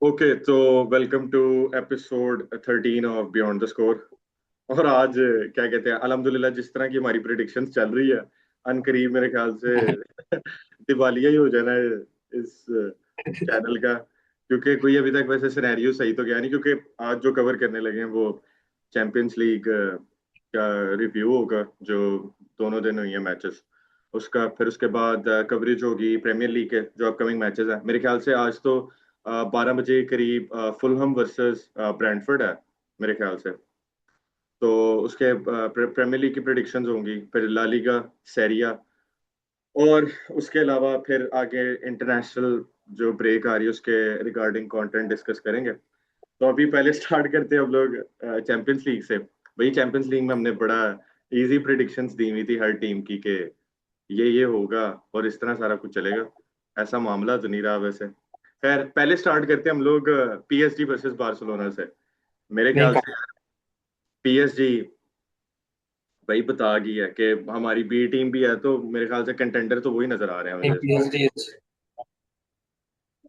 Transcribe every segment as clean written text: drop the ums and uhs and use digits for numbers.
Okay तो welcome to episode 13 of beyond the score. और आज क्या कहते हैं, अल्हम्दुलिल्लाह जिस तरह की हमारी प्रिडिक्शंस चल रही है, अनकरीब मेरे ख्याल से दिवालिया ही हो जाना है इस चैनल का। क्योंकि कोई अभी तक वैसे सिनेरियो सही तो गया नहीं, क्योंकि आज जो कवर करने लगे हैं वो चैंपियंस लीग का रिव्यू होगा, जो दोनों दिन हुई है मैचेस उसका। फिर उसके बाद कवरेज होगी प्रीमियर लीग के जो अपकमिंग मैचेस हैं। मेरे ख्याल से आज तो 12 बजे करीब फुलहम वर्सेस ब्रेंटफोर्ड है मेरे ख्याल से। तो उसके प्रीमियर लीग की प्रिडिक्शंस होंगी, फिर ला लीगा, सेरिया, और उसके अलावा फिर आगे इंटरनेशनल जो ब्रेक आ रही है उसके रिगार्डिंग कंटेंट डिस्कस करेंगे। तो अभी पहले स्टार्ट करते हैं हम लोग चैंपियंस लीग से। वही चैंपियंस लीग में हमने बड़ा इजी प्रिडिक्शंस दी हुई थी हर टीम की कि ये होगा और इस तरह सारा कुछ चलेगा। ऐसा मामला तो नहीं रहा वैसे। खैर पहले स्टार्ट करते हैं हम लोग पीएसजी वर्सेस बार्सिलोना से। मेरे नहीं ख्याल से पीएसजी भाई बता गई है कि हमारी बी टीम भी है, तो मेरे ख्याल से कंटेंडर तो वही नजर आ रहे हैं नहीं मुझे। पीएसडी।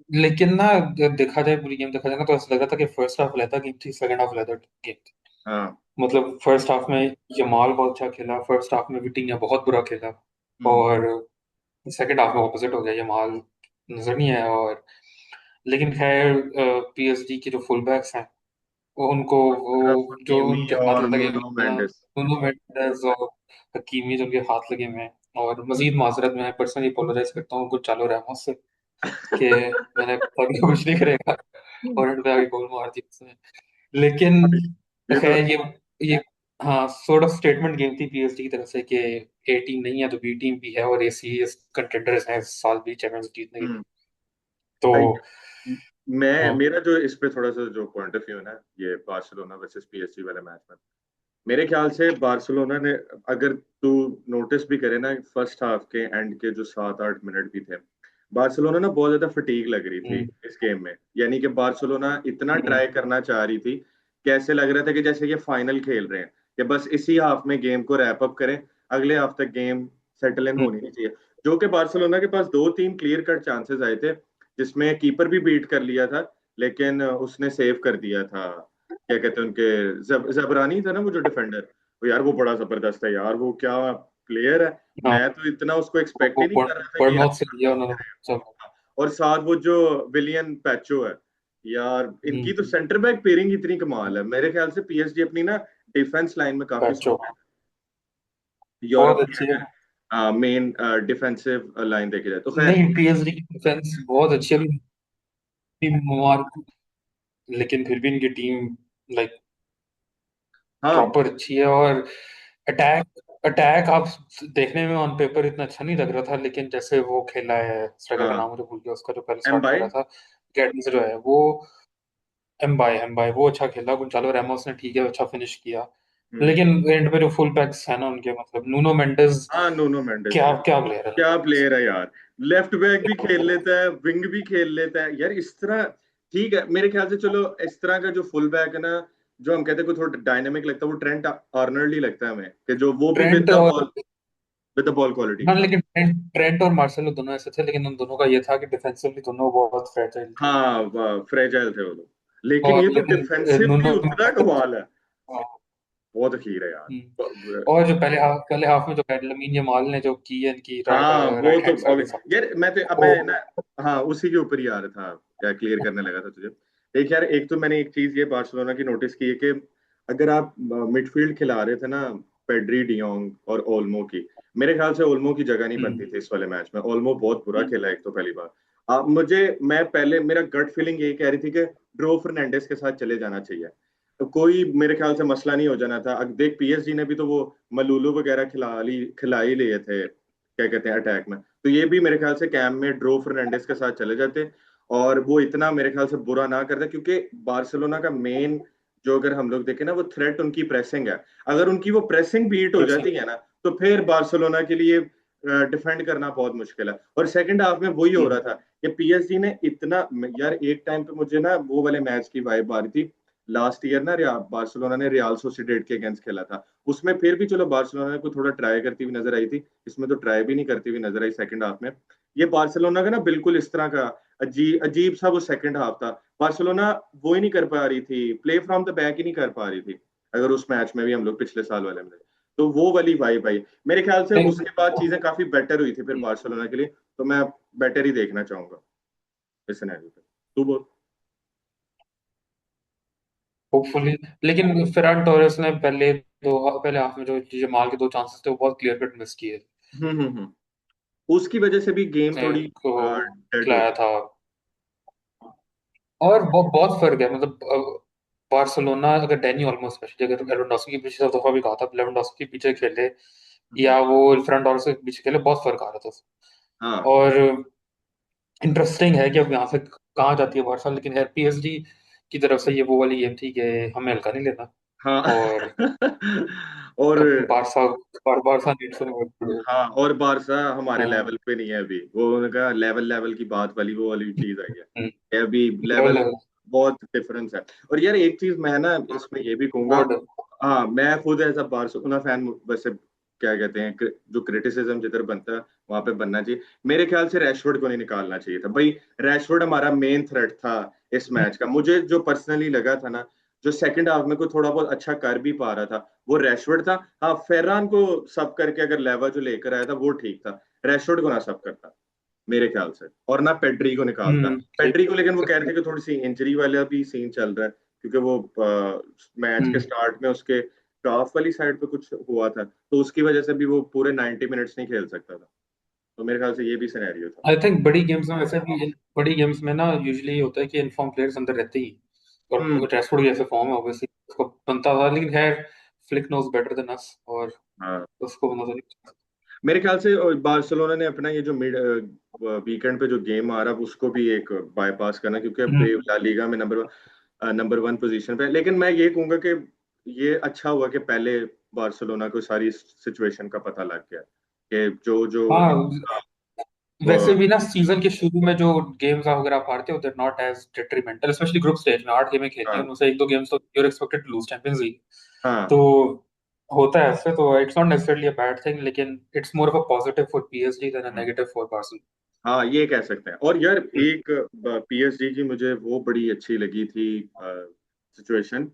लेकिन ना, अगर देखा जाए पूरी गेम देखा जाए ना, तो ऐसा लग रहा था कि फर्स्ट हाफ लेता गेम थी, सेकंड हाफ लेता गेम थी। हाँ। मतलब फर्स्ट हाफ में यमाल बहुत अच्छा खेला, फर्स्ट हाफ में विटिंहा बहुत बुरा खेला। हम्म। और सेकंड हाफ में ऑपोजिट हो गया, यमाल नजर नहीं आया। और लेकिन खैर पीएसडी के जो फुल बैक्स हैं, वो उनको वो जो हकीमी उनके हाथ और लगे हुए नुनो हैं ना, मेंडिस। दोनों मेंडेस और हकीमी जो उनके हाथ लगे हुए हैं। और मजीद माजरत मैं पर्सनली अपोलोजाइज करता हूँ गुंचालो रैमोस से कि मैंने कभी कुछ नहीं करेगा और एंड पे आगे गोल मार दिया उसने। लेकिन ये तो खैर ये हाँ, सॉर्ट ऑफ स्टेटमेंट गेम थी पीएसजी की तरफ से कि ए टीम नहीं है तो बी टीम भी है, और ये सीरियस कंटेंडर्स हैं इस साल भी चैंपियंस जीतने के लिए। हम्म। तो भाई मैं हाँ। मेरा जो इस पे थोड़ा सा जो पॉइंट ऑफ व्यू है ना, ये बार्सिलोना वर्सेस पीएसजी वाले मैच में, मेरे ख्याल से बार्सिलोना ने, अगर तू नोटिस भी करे ना, फर्स्ट हाफ के एंड के जो 7-8 मिनट भी थे, बार्सिलोना ना बहुत ज्यादा फटीग लग रही थी हम्म, इस गेम में। यानी कि बार्सिलोना इतना हम्म, ट्राई करना चाह रही थी, कैसे लग रहा था कि जैसे ये फाइनल खेल रहे हैं, कि बस इसी हाफ में गेम को रैप अप करें, अगले हाफ तक गेम सेटल इन होनी नहीं चाहिए। जो कि बार्सिलोना के पास दो तीन क्लियर कट चांसेस आए थे, जिसमें कीपर भी बीट कर लिया था, लेकिन उसने सेव कर दिया था। क्या कहते हैं उनके, जबरानी था ना वो जो डिफेंडर, वो यार वो बड़ा जबरदस्त है यार, वो क्या प्लेयर है। हाँ। मैं तो इतना उसको एक्सपेक्ट वो ही नहीं कर रहा था कि बर्नमाउथ से यार। लिया उन्होंने सब। और साथ वो जो विलियन पैचो है, यार इनकी तो हम्म, सेंटर बैक पेयरिंग इतनी कमाल है। मेरे ख्याल से पीएसजी अपनी ना डिफेंस लाइन में काफी पैचो स्ट्रॉन्ग है बहुत यूरोप की, अच्छी है। अगर मेन डिफेंसिव लाइन देखी जाए तो। खैर नहीं, पीएसडी की डिफेंस बहुत अच्छी है अभी मार्को, लेकिन फिर भी इनकी टीम लाइक हाँ। प्रॉपर अच्छी है। और अटैक अटैक आप देखने में ऑन पेपर इतना अच्छा नहीं लग रहा था, लेकिन जैसे वो खेला है, स्ट्राइकर का नाम हाँ। मुझे भूल गया उसका, जो पहले एम स्टार्ट कर बाई। रहा था अकेडमी से जो है वो, एम्बाई वो अच्छा खेला। गुंचालो रेमोस ने ठीक है अच्छा फिनिश किया। हम्म। लेकिन एंड पे जो फुल बैक्स है ना उनके, मतलब नूनो मेंडेस, हाँ नूनो मेंडिस क्या यार, क्या प्लेयर है क्या नूनो प्लेयर मेंडेस। है यार। लेफ्ट बैक भी खेल लेता है, विंग भी खेल लेता है यार, इस तरह। ठीक है मेरे ख्याल से, चलो इस तरह का जो फुल बैक है ना, जो हम कहते हैं कोई थोड़ा डायनेमिक लगता है, वो ट्रेंट आर्नल्ड ही लगता है हमें, कि जो वो भी ट्रेंट और विद द बॉल क्वालिटी के हाँ, साथ। लेकिन ट्रेंट और मार्सेलो दोनों ऐसे थे, लेकिन उन दोनों का ये था कि डिफेंसिवली दोनों बहुत फ्रेजाइल थे। हाँ फ्रेजाइल थे वो लोग, लेकिन और ये तो लेकिन डिफेंसिवली नूनो उतना कमाल है। बहुत अखीर है यार। और जो पहले हाफ में जो लमीन यमाल ने जो की है इनकी हाँ वो राइट तो हैंड साइड के साथ, यार मैं तो अब वो मैं ना, हाँ उसी के ऊपर ही आ रहा था, क्या क्लियर करने लगा था तुझे। देख यार, एक तो मैंने एक चीज ये बार्सिलोना की नोटिस की है कि अगर आप मिडफील्ड खिला रहे थे ना, पेड्री, डियोंग और ओल्मो की, मेरे ख्याल से ओल्मो की जगह नहीं बनती थी इस वाले मैच में। ओल्मो बहुत बुरा खेला एक तो पहली बार। मैं पहले मेरा गट फीलिंग यही कह रही थी कि ड्रो फर्नांडिस के साथ चले जाना चाहिए, तो कोई मेरे ख्याल से मसला नहीं हो जाना था। अब देख पीएसजी ने भी तो वो मलूलू वगैरह खिला ही लिए थे, क्या कहते हैं, अटैक में। तो ये भी मेरे ख्याल से कैम में ड्रो फर्नांडिस के साथ चले जाते, और वो इतना मेरे ख्याल से बुरा ना करते, क्योंकि बार्सिलोना का मेन जो, अगर हम लोग देखें ना, वो थ्रेट उनकी प्रेसिंग है। अगर उनकी वो प्रेसिंग बीट हो प्रेसिंग। जाती है ना, तो फिर बार्सिलोना के लिए डिफेंड करना बहुत मुश्किल है। और सेकंड हाफ में वही हो रहा था कि पीएसजी ने इतना, यार एक टाइम पे मुझे ना वो वाले मैच की वाइब आ रही थी, लास्ट ईयर ना बार्सिलोना ने रियल सोसिएडेड के अगेंस्ट खेला था। उसमें फिर भी चलो बार्सिलोना को थोड़ा ट्राई करती हुई नजर आई थी, इसमें तो ट्राई भी नहीं करती हुई नजर आई सेकंड हाफ में। ये बार्सिलोना का ना बिल्कुल इस तरह का अजीब सा वो सेकंड हाफ था। बार्सिलोना वो ही नहीं कर पा रही थी, प्ले फ्रॉम द बैक ही नहीं कर पा रही थी। अगर उस मैच में भी हम लोग पिछले साल वाले में, तो वो वाली वाइब आई मेरे ख्याल से। उसके बाद चीजें काफी बेटर हुई थी फिर बार्सिलोना के लिए। तो मैं बेटर ही देखना चाहूंगा इस सिनेरियो पे। तू बोल। होपफुली। लेकिन फेरान टोरेस ने पहले हाफ में जो जमाल के दो चांसेस थे वो बहुत क्लियर कट मिस किए। उसकी वजह से भी गेम थोड़ी को डेड हो खिलाया गई। था। और बहुत फर्क है मतलब बार्सिलोना अगर डैनी ओल्मो स्पेशली अगर लेवेंडोस्की के पीछे दफा भी कहा था लेवेंडोस्की के पीछे खेले हम्म, या वो फ्रंट और से पीछे खेले बहुत फर्क आ रहा था उसमें। हाँ और इंटरेस्टिंग है कि अब यहाँ से कहाँ जाती है बार्सा। लेकिन यार पीएसजी की तरफ से ये वो वाली गेम थी कि हमें हल्का नहीं लेना। हाँ और और अब बारसा नीड से नहीं। हाँ, और बारसा हमारे हाँ। लेवल पे नहीं है अभी। वो उनका लेवल लेवल की बात वाली वो वाली चीज आई है। हम्म, ये अभी लेवल लेवल लेवल बहुत डिफरेंस है। और यार एक चीज मैं ना इसमें ये भी कहूंगा। बहुत। हाँ, मैं खुद एज अ बार्सिलोना फैन वैसे क्या कहते हैं जो क्रिटिसिज्म जिधर बनता है वहां पे बनना चाहिए। मेरे ख्याल से रैशवर्ड को नहीं निकालना चाहिए था भाई। रैशवर्ड हमारा मेन थ्रेट था इस मैच का। मुझे जो पर्सनली लगा था ना, जो सेकंड हाफ में कोई थोड़ा बहुत अच्छा कर भी पा रहा था, वो रैशवर्ड था। हाँ, फेरान को सब करके अगर लेवा जो लेकर आया था वो ठीक था। रैशवर्ड को ना सब करता मेरे ख्याल से, और ना पेड्री को निकालता। सही। पेड्री को लेकिन वो कह रहे थे कि थोड़ी सी इंजरी वाला भी सीन चल रहा है, क्योंकि वो मैच के हम्म स्टार्ट में उसके काफ वाली साइड पे कुछ हुआ था, तो उसकी वजह से भी वो पूरे 90 मिनट्स नहीं खेल सकता था। तो मेरे ख्याल से ये भी सिनेरियो था। आई थिंक बड़ी गेम्स में वैसे भी बड़ी गेम्स में ना यूजुअली होता है कि इनफॉर्म प्लेयर्स अंदर रहते ही। हम्म। और ट्रेसफोर्ड जैसे फॉर्म है ऑब्वियसली उसको बनता था। लेकिन खैर Flick knows better than us और हाँ, उसको नजर नहीं। मेरे ख्याल से बार्सिलोना ने अपना ये जो मिड वीकेंड पे जो गेम आ रहा है उसको भी एक बाईपास करना, क्योंकि अब हम्म, ला लीगा में नंबर वन पोजीशन पे है। लेकिन मैं ये कहूंगा कि ये अच्छा हुआ कि पहले बार्सिलोना को सारी सिचुएशन का पता लग गया कि जो जो हाँ। वो, वैसे भी ना सीजन के शुरू में जो गेम्स वगैरह आप हारते हो they're not as detrimental specially group stage में 8 गेमें खेलनी है हाँ उनमें से एक दो गेम्स तो you're expected to lose Champions League. हाँ तो होता है ऐसे तो it's not necessarily a bad thing लेकिन it's more of a positive for PSG than a negative for Barcelona. हाँ, ये कह सकते हैं। और यार एक पीएसजी की मुझे वो बड़ी अच्छी लगी थी सिचुएशन,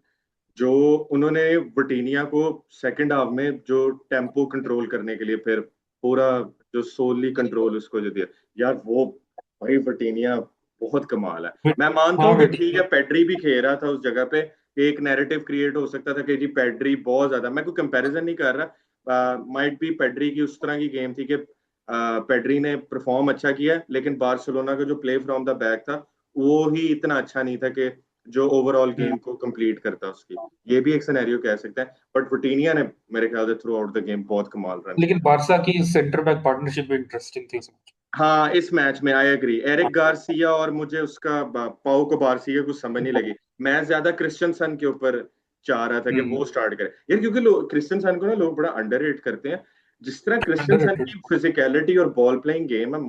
जो उन्होंने वटीनिया को सेकंड हाफ में जो टेम्पो कंट्रोल करने के लिए फिर पूरा जो सोली कंट्रोल उसको जो दिया, यार वो भाई वटीनिया बहुत कमाल है। मैं मानता हाँ हूँ कि ठीक बेटी। है पेड्री भी खेल रहा था उस जगह पे। एक नैरेटिव क्रिएट हो सकता था कि जी पेड्री बहुत ज्यादा, मैं कोई कंपैरिजन नहीं कर रहा, माइट बी पेड्री की उस तरह की गेम थी कि पेड्री ने परफॉर्म अच्छा किया, लेकिन बार्सिलोना का जो प्ले फ्रॉम द बैक था वो ही इतना अच्छा नहीं था कि जो ओवरऑल गेम को कंप्लीट करता उसकी। ये भी एक सिनेरियो कह सकते हैं। बट विटीनिया ने मेरे ख्याल से थ्रू आउट द गेम बहुत कमाल रन लेकिन किया। बारसा की सेंटर बैक पार्टनरशिप भी इंटरेस्टिंग थी उसमें। हाँ, इस मैच में आई एग्री, एरिक गार्सिया और मुझे उसका पाओ को बार्सिया कुछ समझ नहीं लगी। मैं ज्यादा क्रिश्चियनसन के ऊपर चाह रहा था कि हम्म वो स्टार्ट करे यार, क्योंकि लोग क्रिश्चियनसन को ना लोग बड़ा अंडररेट करते हैं। जिस तरह क्रिश्चियनसन अंडररेटेड। की फिजिकलिटी और बॉल प्लेइंग गेम है,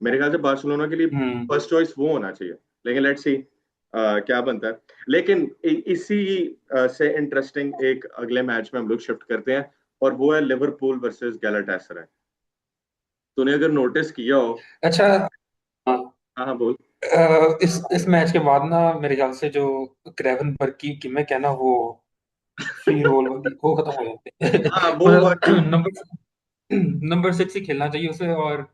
मेरे ख्याल से बार्सिलोना के लिए हम्म फर्स्ट चॉइस वो होना चाहिए। लेकिन लेट्स सी क्या बनता है। लेकिन इसी से इंटरेस्टिंग एक अगले मैच में हम लोग शिफ्ट करते हैं, और वो है लिवरपूल वर्सेस गैलाटासराय। तूने अगर नोटिस किया हो। अच्छा। हाँ हाँ, बोल। इस मैच के बाद ना मेरे ख्याल से जो ग्रेवनबर्ग की गिमिक है ना वो फ्री रोल वाली वो खत्म हो जाती है। हाँ, वो मतलब वाली। नंबर 6 ही खेलना चाहिए उसे। और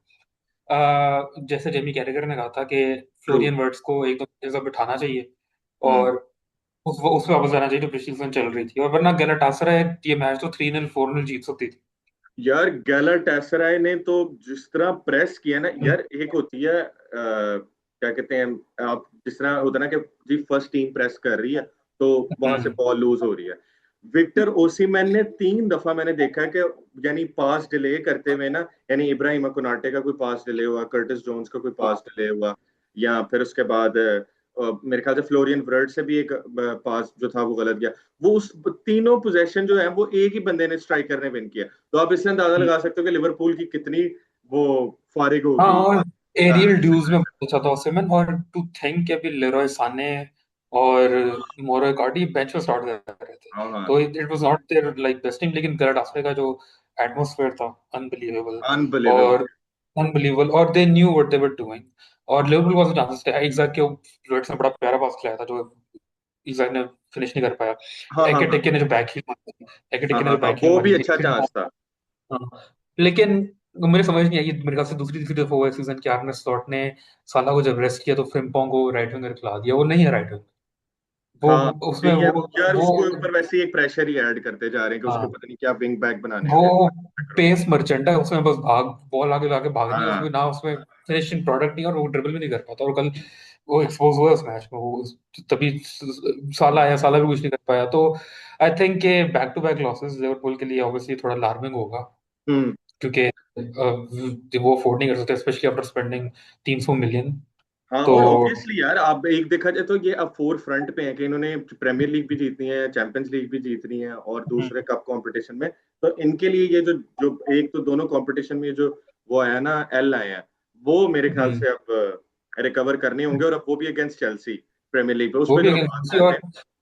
जैसे जेमी कैरेगर ने कहा था कि ट्रू। फ्लोरियन वर्ड्स को एक दो मैचेस अब बिठाना चाहिए हम्म। और उस पे वापस आना चाहिए जो पिछली सीजन चल रही थी। और वरना गैलाटासराय ये मैच तो 3-0 4-0 जीत सकती थी। यार गैलाटासराय ने तो जिस तरह प्रेस किया ना हम्म, यार, एक होती है क्या कहते हैं आप, जिस तरह होता है ना कि जी फर्स्ट टीम प्रेस कर रही है तो वहां से हम्म, बॉल लूज हो रही है। विक्टर ओसिमेन ने 3 दफा मैंने देखा है कि यानी पास डिले करते हुए ना, यानी इब्राहिम कोनाटे का कोई पास डिले हुआ, कर्टिस जोन्स का कोई हाँ, पास डिले हुआ, या फिर उसके बाद मेरे ख्याल से फ्लोरियन वर्ड से भी एक पास जो था वो गलत गया। वो उस तीनों पोजेशन जो है वो एक ही बंदे ने स्ट्राइकर ने विन किया। तो आप इससे अंदाजा हम्म। लगा सकते हो कि लिवरपूल की कितनी वो फारिग हाँ होगी। और हाँ एरियल ड्यूज में बहुत अच्छा था ओसिमन। और टू थिंक अभी लेरोय साने और मोरो इकार्डी बेंच पे स्टार्ट कर रहे थे। हाँ हाँ, तो it was not there like best team लेकिन गैलाटासराय का जो एटमॉस्फेयर था अनबिलीवेबल। अनबिलीवेबल। और अनबिलीवेबल और they knew what they were doing. और लिवरपूल को चांसेस थे। इजाक के फ्लर्ट्स ने बड़ा प्यारा पास खिलाया था जो इजाक ने फिनिश नहीं कर पाया। हाँ हाँ हाँ एकेटेके ने जो बैक हील हाँ एकेटेके ने हाँ जो हाँ, बैक हील वो मारी भी थी अच्छा फिर चांस था। हाँ। लेकिन मुझे समझ नहीं आई, मेरे ख्याल से दूसरी तीसरी दफा हुआ सीजन के आर्ने स्लॉट ने साला को जब रेस्ट किया तो फ्रिम्पोंग को राइट विंगर खिला दिया। वो नहीं है राइट विंग वो, हाँ उसमें ठीक है यार, वो उसके ऊपर वैसे ही एक प्रेशर ही ऐड करते जा रहे हैं कि उसको हाँ पता नहीं क्या विंग बैक बनाने वो के चक्करों में। पेस मर्चेंट है, उसमें बस भाग बॉल आगे लाके भागनी है हाँ उसमें, ना उसमें फिनिशिंग प्रोडक्ट नहीं है और वो ड्रिबल भी नहीं कर पाता। और कल वो एक्सपोज हुआ उस मैच में, वो तभी साला आया, साला भी कुछ नहीं कर पाया। तो आई थिंक के back to back losses Liverpool के लिए ऑब्वियसली थोड़ा अलार्मिंग होगा, हम्म। क्योंकि वो अफोर्ड नहीं कर सकते स्पेशली आफ्टर स्पेंडिंग 300 मिलियन। हाँ तो और ऑब्वियसली यार, आप एक देखा जाए तो ये अब फोर फ्रंट पे है कि इन्होंने प्रीमियर लीग भी जीतनी है, चैंपियंस लीग भी जीतनी है और दूसरे हम्म, कप कंपटीशन में। तो इनके लिए ये जो जो एक तो दोनों कंपटीशन में जो वो आया ना, एल आए हैं, वो मेरे ख्याल हम्म, से अब रिकवर करने होंगे। और अब वो भी अगेंस्ट चेल्सी प्रीमियर लीग पे, उस वो पर भी जो हम अगेंस्ट बात चेल्सी। कर रहे हैं।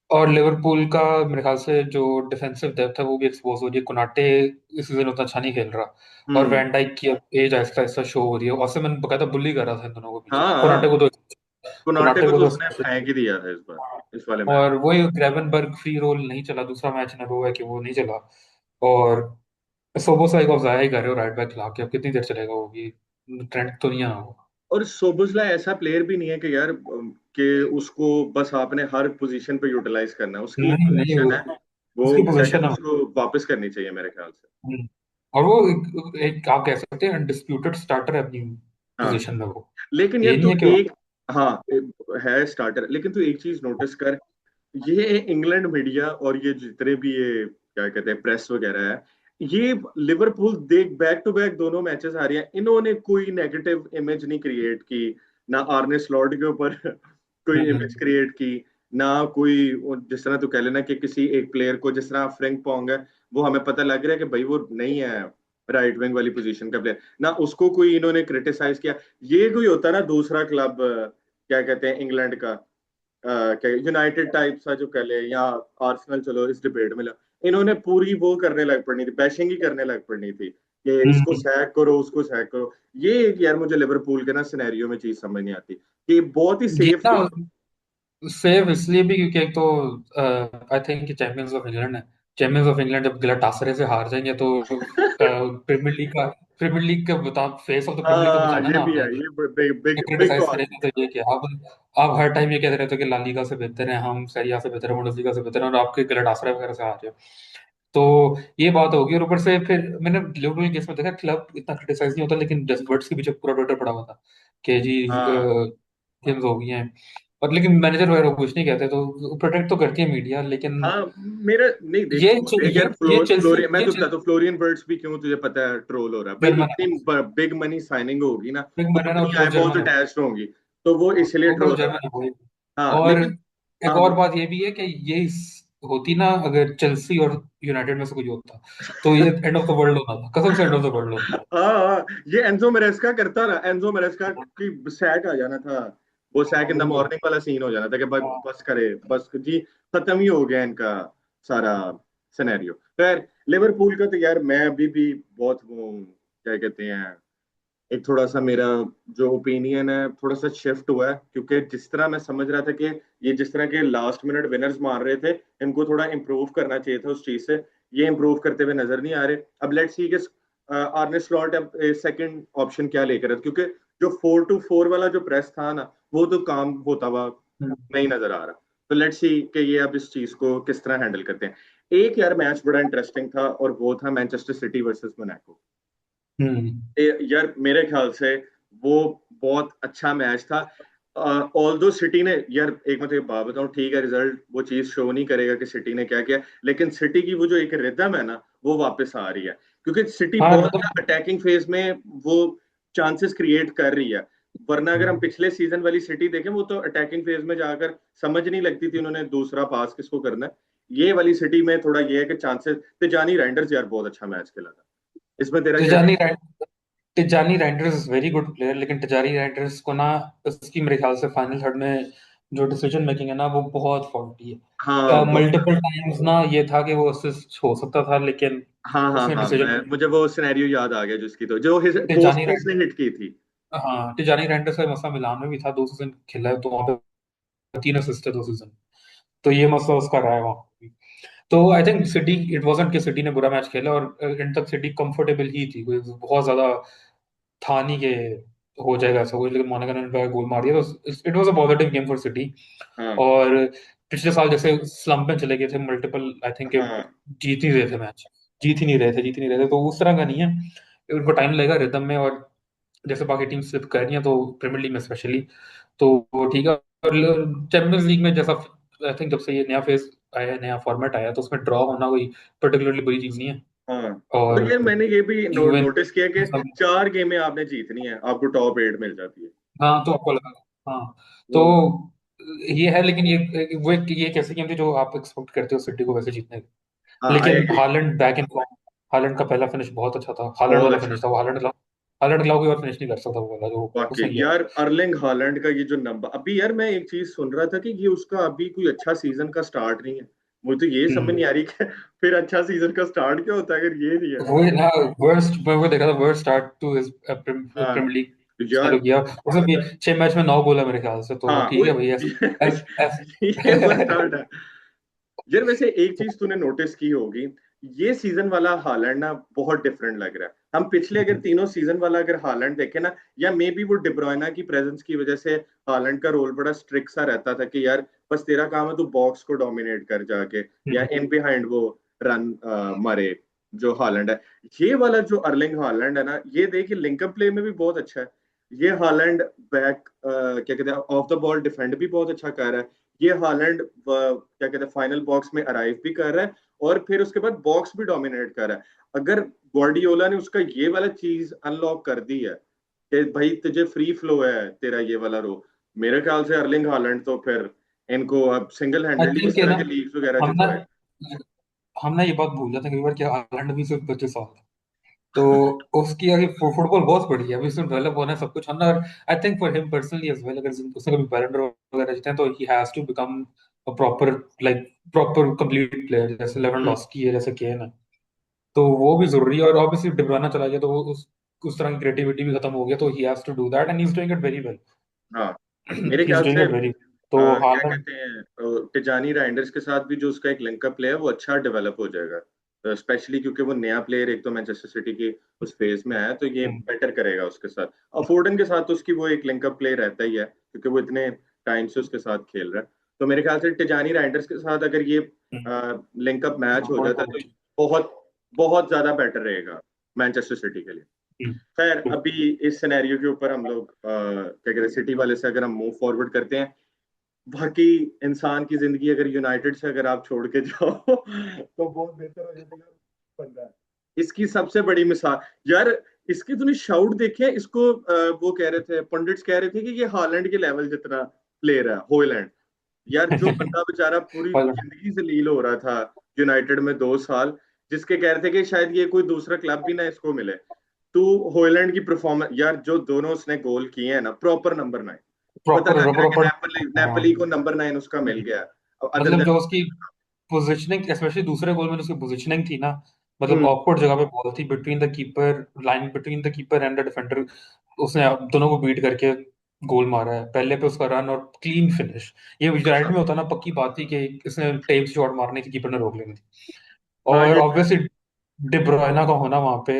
और लिवरपूल का मेरे ख्याल से जो डिफेंसिव डेप्थ है वो भी एक्सपोज हो रही है। कोनाटे इस सीजन उतना अच्छा नहीं खेल रहा, और हम्म। वैन डाइक की अब एज आहिस्ता आहिस्ता शो हो रही है। ओसिमन बकायदा बुली कर रहा था इन दोनों को पीछे। हाँ हाँ, कोनाटे कोनाटे को को तो तो उसने फेंक ही दिया था इस बार, इस वाले मैच। और वही ग्रेवनबर्ग फ्री रोल नहीं चला, दूसरा मैच इन a row है कि वो नहीं चला। और सोबोसलाइ को आप जाया ही कर रहे हो राइट बैक ला के, अब कितनी देर चलेगा वो भी, ट्रेंड तो नहीं है वो। और सोबोसला ऐसा प्लेयर भी नहीं है कि यार कि उसको बस आपने हर पोजीशन पे यूटिलाइज करना है, उसकी एक नहीं नहीं, पोजीशन वो है, वो उसकी सेकंड पोजीशन है। उसको वापस करनी चाहिए मेरे ख्याल से। हम्म। और वो एक आप कह सकते हैं अनडिस्प्यूटेड स्टार्टर है अपनी हाँ पोजीशन में वो। लेकिन यार ये नहीं तू है कि एक, हाँ है स्टार्टर, लेकिन तू एक चीज नोटिस कर, ये इंग्लैंड मीडिया और ये जितने भी ये क्या कहते हैं प्रेस वगैरह है, ये लिवरपूल देख बैक टू बैक दोनों मैचेस आ रही हैं, इन्होंने कोई नेगेटिव इमेज नहीं क्रिएट की, ना आर्ने स्लॉट के ऊपर कोई इमेज हम्म, क्रिएट की, ना कोई जिस तरह तू कह लेना कि किसी एक प्लेयर को, जिस तरह फ्रैंक पोंग है, वो हमें पता लग रहा है कि भाई वो नहीं है राइट विंग वाली पोजीशन का प्लेयर, ना उसको कोई इन्होंने क्रिटिसाइज किया। ये कोई होता ना दूसरा क्लब, क्या कहते हैं इंग्लैंड का, क्या यूनाइटेड टाइप सा जो कह ले, या आर्सेनल, चलो इस डिबेट में इन्होंने पूरी वो करने लग पड़नी थी, बैशिंग ही करने लग पड़नी थी कि इसको हम्म। सैक करो, उसको सैक करो। ये एक यार मुझे लिवरपूल के ना सिनेरियो में चीज समझ नहीं आती कि बहुत ही ये सेफ ना थी। सेव इसलिए भी क्योंकि एक तो I think champions of England है। चैंपियंस ऑफ इंग्लैंड जब गलाटासरे से हार जाएंगे तो प्रीमियर लीग का बता, face of the Premier League तो हाँ बचाना ये ना भी आपने। है, ये big big big criticise call. करेंगे तो ये क्या, आप हर टाइम ये कहते रहते हो कि ला लीगा से बेहतर है, हम सेरिया से बेहतर है, बुंडेसलीगा से बेहतर है, और आपके गलाटासरे वगैरह से हार रहे हो। तो ये बात होगी। और ऊपर से फिर मैंने लिवरपूल केस में देखा क्लब इतना क्रिटिसाइज नहीं होता, लेकिन वर्ड्स के पीछे पूरा ट्विटर पड़ा हुआ था कि जी हाँ गेम्स हो गई हैं। और लेकिन मैनेजर वगैरह कुछ नहीं कहते, तो प्रोटेक्ट तो करती है मीडिया। लेकिन हाँ, मेरा नहीं, देख ये देख यार, ये चेल्सी, मैं तो बताता हूँ फ्लोरियन वर्ड्स भी क्यों तुझे पता है ट्रोल हो रहा है भाई, जर्मन है, इतनी बिग मनी साइनिंग होगी ना, बिग तो मैन है ना, अपनी वो आई बहुत जर्मन है। अटैच्ड होंगी, तो वो हाँ, इसलिए वो बस ट्रोल हो जर्मन रहा है वो। है। हाँ और लेकिन, एक हाँ और बोल। बात ये भी है कि ये होती ना अगर चेल्सी और यूनाइटेड में से कोई होता, तो ये एंड ऑफ द वर्ल्ड होना था, कसम से एंड ऑफ द वर्ल्ड होता। हाँ हाँ, ये एंजो मेरेस्का करता ना, एंजो मेरेस्का की सैक आ जाना था, वो सैक इन द बिल्कुल। मॉर्निंग वाला सीन हो जाना था कि भाई हाँ। बस करे, बस जी, खत्म ही हो गया इनका सारा सिनेरियो। खैर, लिवरपूल का तो यार मैं अभी भी बहुत वो क्या कहते हैं, एक थोड़ा सा मेरा जो ओपिनियन है थोड़ा सा शिफ्ट हुआ है, क्योंकि जिस तरह मैं समझ रहा था कि ये जिस तरह के लास्ट मिनट विनर्स मार रहे थे, इनको थोड़ा इम्प्रूव करना चाहिए था उस चीज से, ये इम्प्रूव करते हुए नजर नहीं आ रहे। अब लेट्स सी कि आर्ने स्लॉट अब सेकंड ऑप्शन क्या लेकर है, क्योंकि जो 4-2-4 वाला जो प्रेस था ना, वो तो काम होता हुआ नहीं नजर आ रहा। तो लेट्स सी कि ये अब इस चीज को किस तरह हैंडल करते हैं। एक यार मैच बड़ा इंटरेस्टिंग था, और वो था मैनचेस्टर सिटी वर्सेस मोनाको। हम्म। यार मेरे ख्याल से वो बहुत अच्छा मैच था। ऑल दो सिटी ने, यार एक मैं तो बात बताऊं, ठीक है रिजल्ट वो चीज शो नहीं करेगा कि सिटी ने क्या किया, लेकिन सिटी की वो जो एक रिदम है ना, वो वापस आ रही है, क्योंकि सिटी हाँ बहुत मतलब अटैकिंग फेज में वो चांसेस क्रिएट कर रही है। वरना अगर हम पिछले सीजन वाली सिटी देखें, वो तो अटैकिंग फेज में जाकर समझ नहीं लगती थी उन्होंने दूसरा पास किसको करना है। ये वाली सिटी में थोड़ा ये है कि चांसेस, तिजानी राइंडर्स यार बहुत अच्छा मैच खेला था, इसमें तेरा क्या तिजानी कहना Tijjani Reijnders is very good player, लेकिन टिजानी राइडर्स को ना उसकी मेरे ख्याल से फाइनल थर्ड में जो डिसीजन मेकिंग है ना वो बहुत फॉल्टी है? हाँ है। बहुत मल्टीपल ज्यादा। टाइम्स ना ये था कि वो असिस्ट हो सकता था, लेकिन हाँ हाँ उसने हाँ, डिसीजन मुझे वो सिनेरियो याद आ गया जिसकी, तो जो टिजानी पोस्ट पे इसने हिट की थी। हाँ, टिजानी रेंडर्स का मसला मिलान में भी था, 2 सीजन खेला है तो वहाँ पे 3 असिस्ट है 2 सीजन। तो ये मसला उसका रहा है वहाँ पे। तो I think city, it wasn't कि सिटी ने बुरा मैच खेला, और एंड तक सिटी कंफर्टेबल ही थी, कोई बहुत ज्यादा था नहीं कि हो जाएगा ऐसा कुछ, लेकिन मोनाको ने गोल मार दिया तो it was a positive game for city. हाँ और पिछले साल जैसे स्लंप में चले गए थे मल्टीपल, आई थिंक हाँ जीत नहीं रहे थे मैच, जीत ही नहीं रहे थे, तो उस तरह का नहीं है। उनको टाइम लगेगा रिदम में, और जैसे बाकी टीम स्लिप कर रही हैं तो प्रीमियर लीग में स्पेशली, तो वो ठीक है। और चैंपियंस लीग में जैसा, आई थिंक जब से ये नया फेज आया है, नया फॉर्मेट आया है, तो उसमें ड्रॉ होना कोई पर्टिकुलरली बुरी चीज नहीं है। हाँ। और और यार मैंने ये भी इवन नोटिस किया कि 4 गेमें आपने जीतनी है, आपको टॉप 8 मिल जाती है। हाँ, तो आपको लगा, हाँ, तो वो ये है, लेकिन ये एक ऐसी गेम थी जो आप एक्सपेक्ट करते हो सिटी को वैसे जीतने की। हाँ, आई लेकिन agree. Haaland back in form, Haaland का पहला फिनिश बहुत अच्छा था, हालैंड बहुत वाला अच्छा फिनिश था। था वो, हालैंड के अलावा कोई और फिनिश नहीं कर सकता वो वाला जो वाकई उसने किया। यार, अर्लिंग हालैंड का ये जो नंबर, अभी यार मैं एक चीज सुन रहा था कि ये उसका अभी कोई अच्छा सीजन का स्टार्ट नहीं है। मुझे तो ये समझ हम्म, नहीं आ रही कि फिर अच्छा सीजन का स्टार्ट क्या होता है अगर ये नहीं है। वो है ना, वर्स्ट, मैं वो देखा था, वर्स्ट स्टार्ट टू हिज हाँ प्रीमियर लीग यार। चालू किया, उसमें भी 6 मैच में 9 गोल है मेरे ख्याल से, तो हाँ वो ठीक है भाई, ऐसे ये वो स्टार्ट है। यार वैसे एक चीज तूने नोटिस की होगी, ये सीजन वाला हालैंड ना बहुत डिफरेंट लग रहा है। हम पिछले अगर तीनों सीजन वाला अगर हालैंड देखें ना, या मे बी वो डिब्रोयना की प्रेजेंस की वजह से हालैंड का रोल बड़ा स्ट्रिक्ट सा रहता था कि यार बस तेरा काम है तू बॉक्स को डोमिनेट कर जाके, या इन बिहाइंड वो रन मारे, जो हालैंड है। ये वाला जो अर्लिंग हालैंड है ना, ये देखिए लिंकअप प्ले में भी बहुत अच्छा है। ये हालैंड बैक क्या कहते हैं ऑफ द बॉल डिफेंड भी बहुत अच्छा कर रहा है। ये हालैंड क्या कहते हैं फाइनल बॉक्स में अराइव भी कर रहा है, और फिर उसके बाद बॉक्स भी डोमिनेट कर रहा है। अगर ग्वार्डियोला ने उसका ये वाला चीज अनलॉक कर दी है कि भाई तुझे फ्री फ्लो है तेरा ये वाला रो, मेरे ख्याल से अर्लिंग हालैंड तो फिर इनको अब सिंगल आई हैंडेडली थिंक इस है तरह ना, के लीग्स वगैरह हम ना जितवाए। हम ना ये बात भूल जाते हैं कई बार कि हालैंड भी सिर्फ 25 साल है, तो उसकी आगे फुटबॉल बहुत बड़ी है, अभी उसमें डेवलप होना है सब कुछ, हम ना, I think for him personally as well, अगर उसने कभी बैलन डोर वगैरह जीते हैं तो he has to become a proper, like proper complete player, जैसे हम्म, लेवेंडोस्की है, जैसे केन है, तो वो भी जरूरी है। और ऑब्वियसली डिब्रोना चला गया तो वो उस तरह की क्रिएटिविटी भी खत्म हो गया, तो he has to do that and he is doing it very well. हाँ मेरे ही इज ख्याल डूइंग से इट वेरी, तो क्या हालैंड, कहते हैं टिजानी राइंडर्स के साथ भी जो उसका एक लिंकअप प्ले है वो अच्छा डेवलप हो जाएगा, स्पेशली क्योंकि वो नया प्लेयर एक तो मैनचेस्टर सिटी की उस फेज में आया, तो ये बेटर करेगा उसके साथ। और फोर्डन के साथ तो उसकी वो एक लिंकअप प्ले रहता ही है क्योंकि वो इतने टाइम से उसके साथ खेल रहा है। तो मेरे ख्याल से टिजानी राइंडर्स के साथ अगर ये लिंकअप मैच हो जाता है तो बहुत बहुत ज्यादा बेटर रहेगा मैनचेस्टर सिटी के लिए। खैर अभी इस सिनेरियो के ऊपर हम लोग क्या कहते हैं सिटी वाले से अगर हम मूव फॉरवर्ड करते हैं, बाकी इंसान की जिंदगी अगर यूनाइटेड से अगर आप छोड़ के जाओ तो बहुत बेहतर हो जाता है बंदा है। इसकी सबसे बड़ी मिसाल यार, इसके तूने शाउट देखे हैं इसको, वो कह रहे थे पंडित्स कह रहे थे कि ये हालैंड के लेवल जितना प्लेयर है होयलैंड। यार जो बंदा बेचारा पूरी जिंदगी से लील हो रहा था यूनाइटेड में 2 साल, जिसके कह रहे थे कि शायद ये कोई दूसरा क्लब भी ना इसको मिले, तो होयलैंड की परफॉर्मेंस यार, जो दोनों उसने गोल किए हैं ना प्रॉपर नंबर 9, पता प्रॉपर लग रहा है कि प्रॉपर, नेपली नेपली को नंबर 9 उसका मिल गया। अदर मतलब देन जो उसकी पोजीशनिंग, स्पेशली दूसरे गोल में जो उसकी पोजीशनिंग थी ना, मतलब हम्म, ऑकवर्ड जगह पे बॉल थी, between the keeper, line between the keeper and the defender, उसने दोनों को बीट करके गोल मारा है, पहले पे उसका रन और क्लीन फिनिश। ये यूनाइटेड में होता ना, पक्की बात थी कि इसने टेप शॉट मारनी थी, कीपर ने रोक लेनी थी। हाँ और ये ऑब्वियसली डिब्रोइना का होना वहां पे,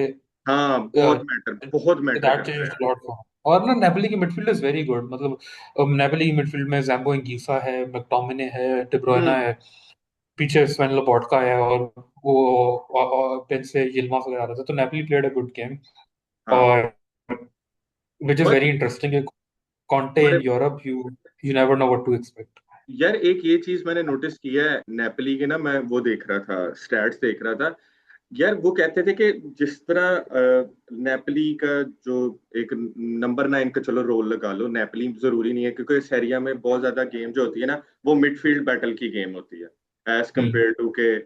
हाँ बहुत मैटर दैट करता चेंज है यार। Lot for. और ना नेपोली की मिडफील्ड इज वेरी गुड, मतलब नेपोली की मिडफील्ड में जैम्बो एंगीसा है, मैकटोमिने है, डिब्रोइना हम्म, है, पीछे स्वेन लोबोटका है, और वो बेंच से यिल्माज वगैरह आ रहा था, तो Napoli played a good game. हाँ और विच इज और वेरी इंटरेस्टिंग, कॉन्टे और in Europe, you never know what to expect. यार एक ये चीज मैंने नोटिस किया है नेपली के ना, मैं वो देख रहा था स्टैट्स देख रहा था। यार वो कहते थे कि जिस तरह नेपली का जो एक नंबर 9 का चलो रोल लगा लो, नेपली जरूरी नहीं है क्योंकि इस एरिया में बहुत ज्यादा गेम जो होती है ना वो मिडफील्ड बैटल की गेम होती है, एज हम्म, कम्पेयर टू के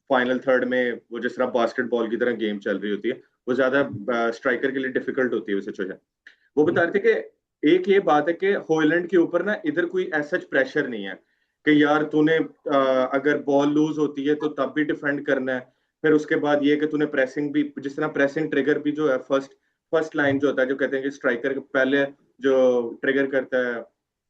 फाइनल थर्ड में वो जिस तरह बास्केटबॉल की तरह गेम चल रही होती है, वो ज्यादा स्ट्राइकर के लिए डिफिकल्ट होती है वो सिचुएशन। वो बता रहे थे कि एक ये बात है कि हॉलैंड के ऊपर ना इधर कोई ऐसा प्रेशर नहीं है कि यार तूने अगर बॉल लूज होती है तो तब भी डिफेंड करना है। फिर उसके बाद ये कि तूने प्रेसिंग भी, जिस तरह प्रेसिंग ट्रिगर भी जो है फर्स्ट फर्स्ट लाइन जो होता है, जो कहते हैं कि स्ट्राइकर पहले जो ट्रिगर करता है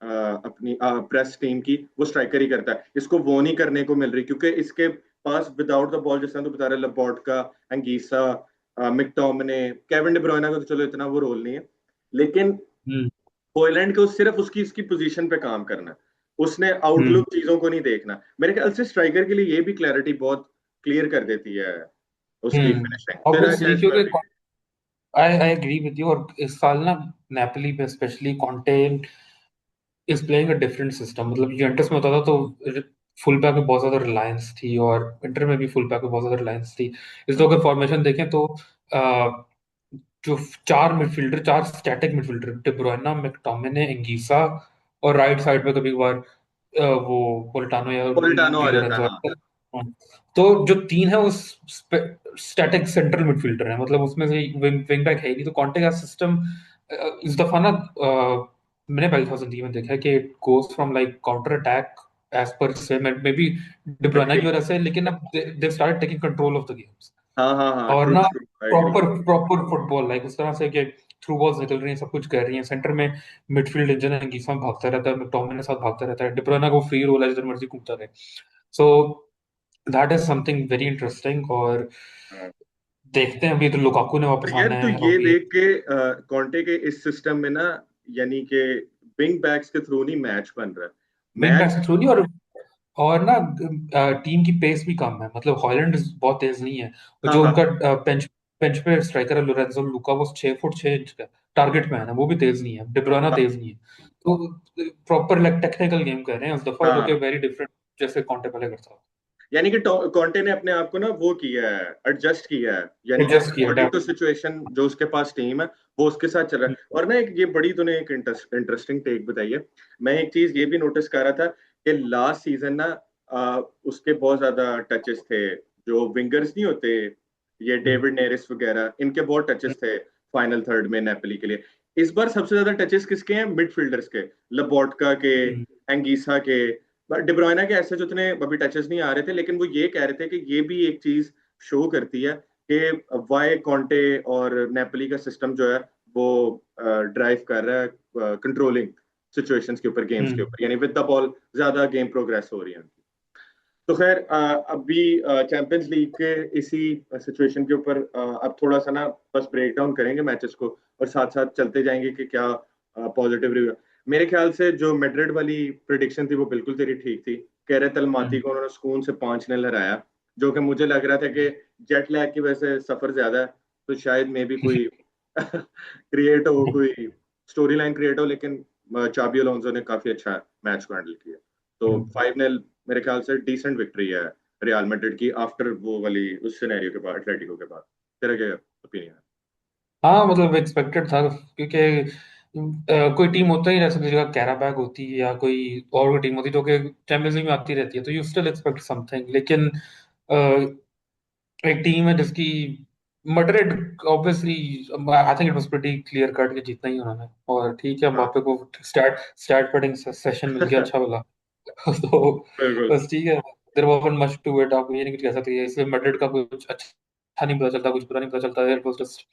अपनी प्रेस टीम की, वो स्ट्राइकर ही करता है। इसको वो नहीं करने को मिल रही, क्योंकि इसके पास विदाउट द बॉल, जिस तरह तो बता रहे, लपोर्टका, एंगीसा, मिकटोमने, केविन डी ब्रुयना का तो चलो इतना वो रोल नहीं है, लेकिन हम्म। हॉयलैंड को सिर्फ उसकी इसकी पोजीशन पे काम करना है। उसने हम्म। आउटलुक चीजों को नहीं देखना। मेरे ख्याल से स्ट्राइकर के लिए ये भी क्लैरिटी बहुत क्लियर कर देती है उसकी फिनिशिंग। तेरा क्या ऑब्वियसली, इसमें क्योंकि भी? I I agree with you. और इस साल ना नेपोली पे specially Conte is playing a different system. मतलब यूवेंटस में होता था तो फुल बैक में बहुत ज्यादा रिलायंस थी, और इंटर में भी फुल बैक में बहुत ज्यादा रिलायंस थी। इस तो हम्म, अगर फॉर्मेशन देखें तो जो चार मिडफील्डर, चार static midfielder, day Bruyne, McTominay, एंगीसा, और राइट साइड पे कभी कभार वो पोलिटानो या पोलिटानो आ डी जाता है, लोरेंजो हाँ। आता है। हाँ। तो जो तीन है वो स्टैटिक सेंट्रल मिडफील्डर है, मतलब उसमें से विंग बैक है ही नहीं। तो कॉन्टे का सिस्टम इस दफा ना मैंने पहली दफा जिंदगी में देखा है कि it goes from like counter attack edge पर से, मे बी डे ब्रुयना की वजह से, लेकिन अब they started taking control of the games. हाँ हाँ हाँ, और ट्रू ना true, I agree. Proper proper football, like उस तरह से कि थ्रू बॉल्स निकल रही हैं, सब कुछ कर रही हैं। सेंटर में मिडफील्ड इंजन है, अंगीसा भागता रहता है, मैकटोमिने साथ भागता रहता है, डिब्रोना को फ्री रोल है, जिधर मर्जी कूदता रहे। So that is something very interesting. और देखते हैं, अभी तो लुकाकू ने और वापस यार आना तू है ये अभी। देख के कॉन्टे के इस सिस्टम में ना, यानी कि विंग बैक्स के थ्रू नहीं मैच बन रहा है। विंग बैक मैच, से थ्रू नहीं, और ना टीम की पेस भी कम है। मतलब हॉलैंड बहुत तेज नहीं है। और हाँ जो हाँ उनका बेंच बेंच पे स्ट्राइकर है लोरेंजो लुका, वो 6 फुट 6 इंच का टारगेट मैन है, वो भी तेज नहीं है। डिब्रोना हाँ तेज नहीं है। तो प्रॉपर लाइक टेक्निकल गेम कर रहे हैं उस दफा, जो कि हाँ। वेरी डिफरेंट जैसे कॉन्टे पहले करता था। यानी कि कॉन्टे ने अपने आप को ना वो किया है, एडजस्ट किया है, यानी कि एडजस्ट किया, अकॉर्डिंग टू अडेप्ट। सिचुएशन जो उसके पास टीम है, वो उसके साथ चल रहा है। और ना एक ये बड़ी तूने एक इंटरेस्टिंग टेक बताई है। मैं एक चीज ये भी नोटिस कर रहा था कि लास्ट सीजन ना उसके बहुत ज्यादा टचेस थे, जो विंगर्स नहीं होते, ये डेविड नेरिस वगैरह, इनके बहुत टचेस थे फाइनल थर्ड में नेपोली के लिए। इस बार सबसे ज्यादा टचेस किसके हैं? मिडफील्डर्स के, लबोटका के, एंगीसा के। डिब्रोइना के ऐसे जो उतने अभी टचेस नहीं आ रहे थे, लेकिन वो ये कह रहे थे कि ये भी एक चीज शो करती है कि वाई कॉन्टे और नेपोली का सिस्टम जो है वो ड्राइव कर रहा है कंट्रोलिंग सिचुएशंस के ऊपर, गेम्स के ऊपर, यानी विद द बॉल ज्यादा गेम प्रोग्रेस हो रही है उनकी। तो खैर अभी चैंपियंस लीग के इसी सिचुएशन के ऊपर अब थोड़ा सा ना बस ब्रेक डाउन करेंगे मैचेस को, और साथ साथ चलते जाएंगे कि क्या पॉजिटिव रिव्यू। मेरे ख्याल से जो मैड्रिड वाली प्रिडिक्शन थी वो बिल्कुल तेरी ठीक थी। कह रहे तलमाती को उन्होंने सुकून से 5-0 हराया, जो कि मुझे लग रहा था कि जेट लैग की वजह से सफर ज्यादा है, तो शायद मे भी कोई क्रिएट हो, कोई स्टोरी लाइन क्रिएट हो, लेकिन चाबी अलोंसो ने काफी अच्छा मैच को हैंडल किया। तो 5-0 मेरे ख्याल से डिसेंट विक्ट्री है रियल मैड्रिड की, आफ्टर वो वाली उस सिनेरियो के बाद, एटलेटिको के बाद। तेरा क्या ओपिनियन है? हाँ, मतलब एक्सपेक्टेड था, क्योंकि कोई टीम होता ही, जैसे जगह कैराबैग होती है या कोई और कोई टीम होती जो कि चैंपियंस लीग में आती रहती है, तो यू स्टिल एक्सपेक्ट समथिंग। लेकिन अ, एक टीम है जिसकी Madrid, obviously I think it was pretty clear cut कि जीतना ही उन्होंने। और ठीक है, हाँ। मबाप्पे को स्टार्ट स्टार्ट पटिंग सेशन मिल गया, अच्छा वाला। तो बिल्कुल। बस ठीक है। There wasn't much to it, आप ये नहीं कुछ कह सकते। इसलिए मैड्रिड का कुछ अच्छा नहीं पता चलता, कुछ बुरा नहीं पता चलता। It was just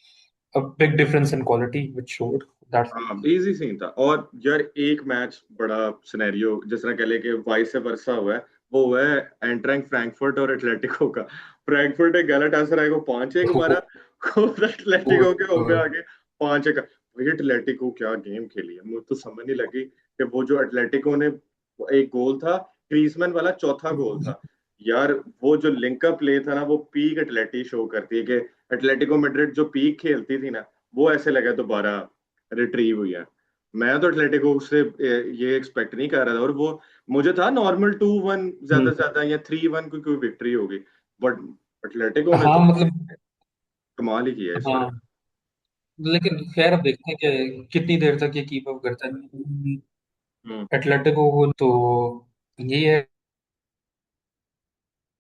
a big difference in quality which showed. That's all. हाँ, इजी सीन था। और यार एक मैच बड़ा सिनेरियो जिस तरह कह ले कि वाइस वर्सा हुआ है, वो हुआ है एंट्रैंक फ्रैंकफर्ट और एटलेटिको का। फ्रैंकफर्ट ने गैलाटासराय को 5-1 मारा, खुद एटलेटिको के होम में आके 5-1। भाई एटलेटिको क्या गेम खेली है, मुझे तो समझ नहीं लगी कि वो जो एटलेटिको ने एक गोल था, ग्रीजमैन वाला चौथा गोल था यार। वो जो लिंकअप प्ले था ना, वो पीक एटलेटी शो करती है कि एटलेटिको मैड्रिड जो पीक खेलती थी ना, वो ऐसे लगा दोबारा रिट्रीव हुई है। मैं तो एटलेटिको से ये एक्सपेक्ट नहीं कर रहा था, और वो मुझे था नॉर्मल 2-1 ज्यादा से ज्यादा या 3-1 की कोई विक्ट्री होगी, बट एटलेटिको ने हाँ, तो मतलब कमाल ही किया इस बार। हाँ, लेकिन खैर अब देखते हैं कि कितनी देर तक ये कीप अप करता है हम्म। एटलेटिको को। तो ये है,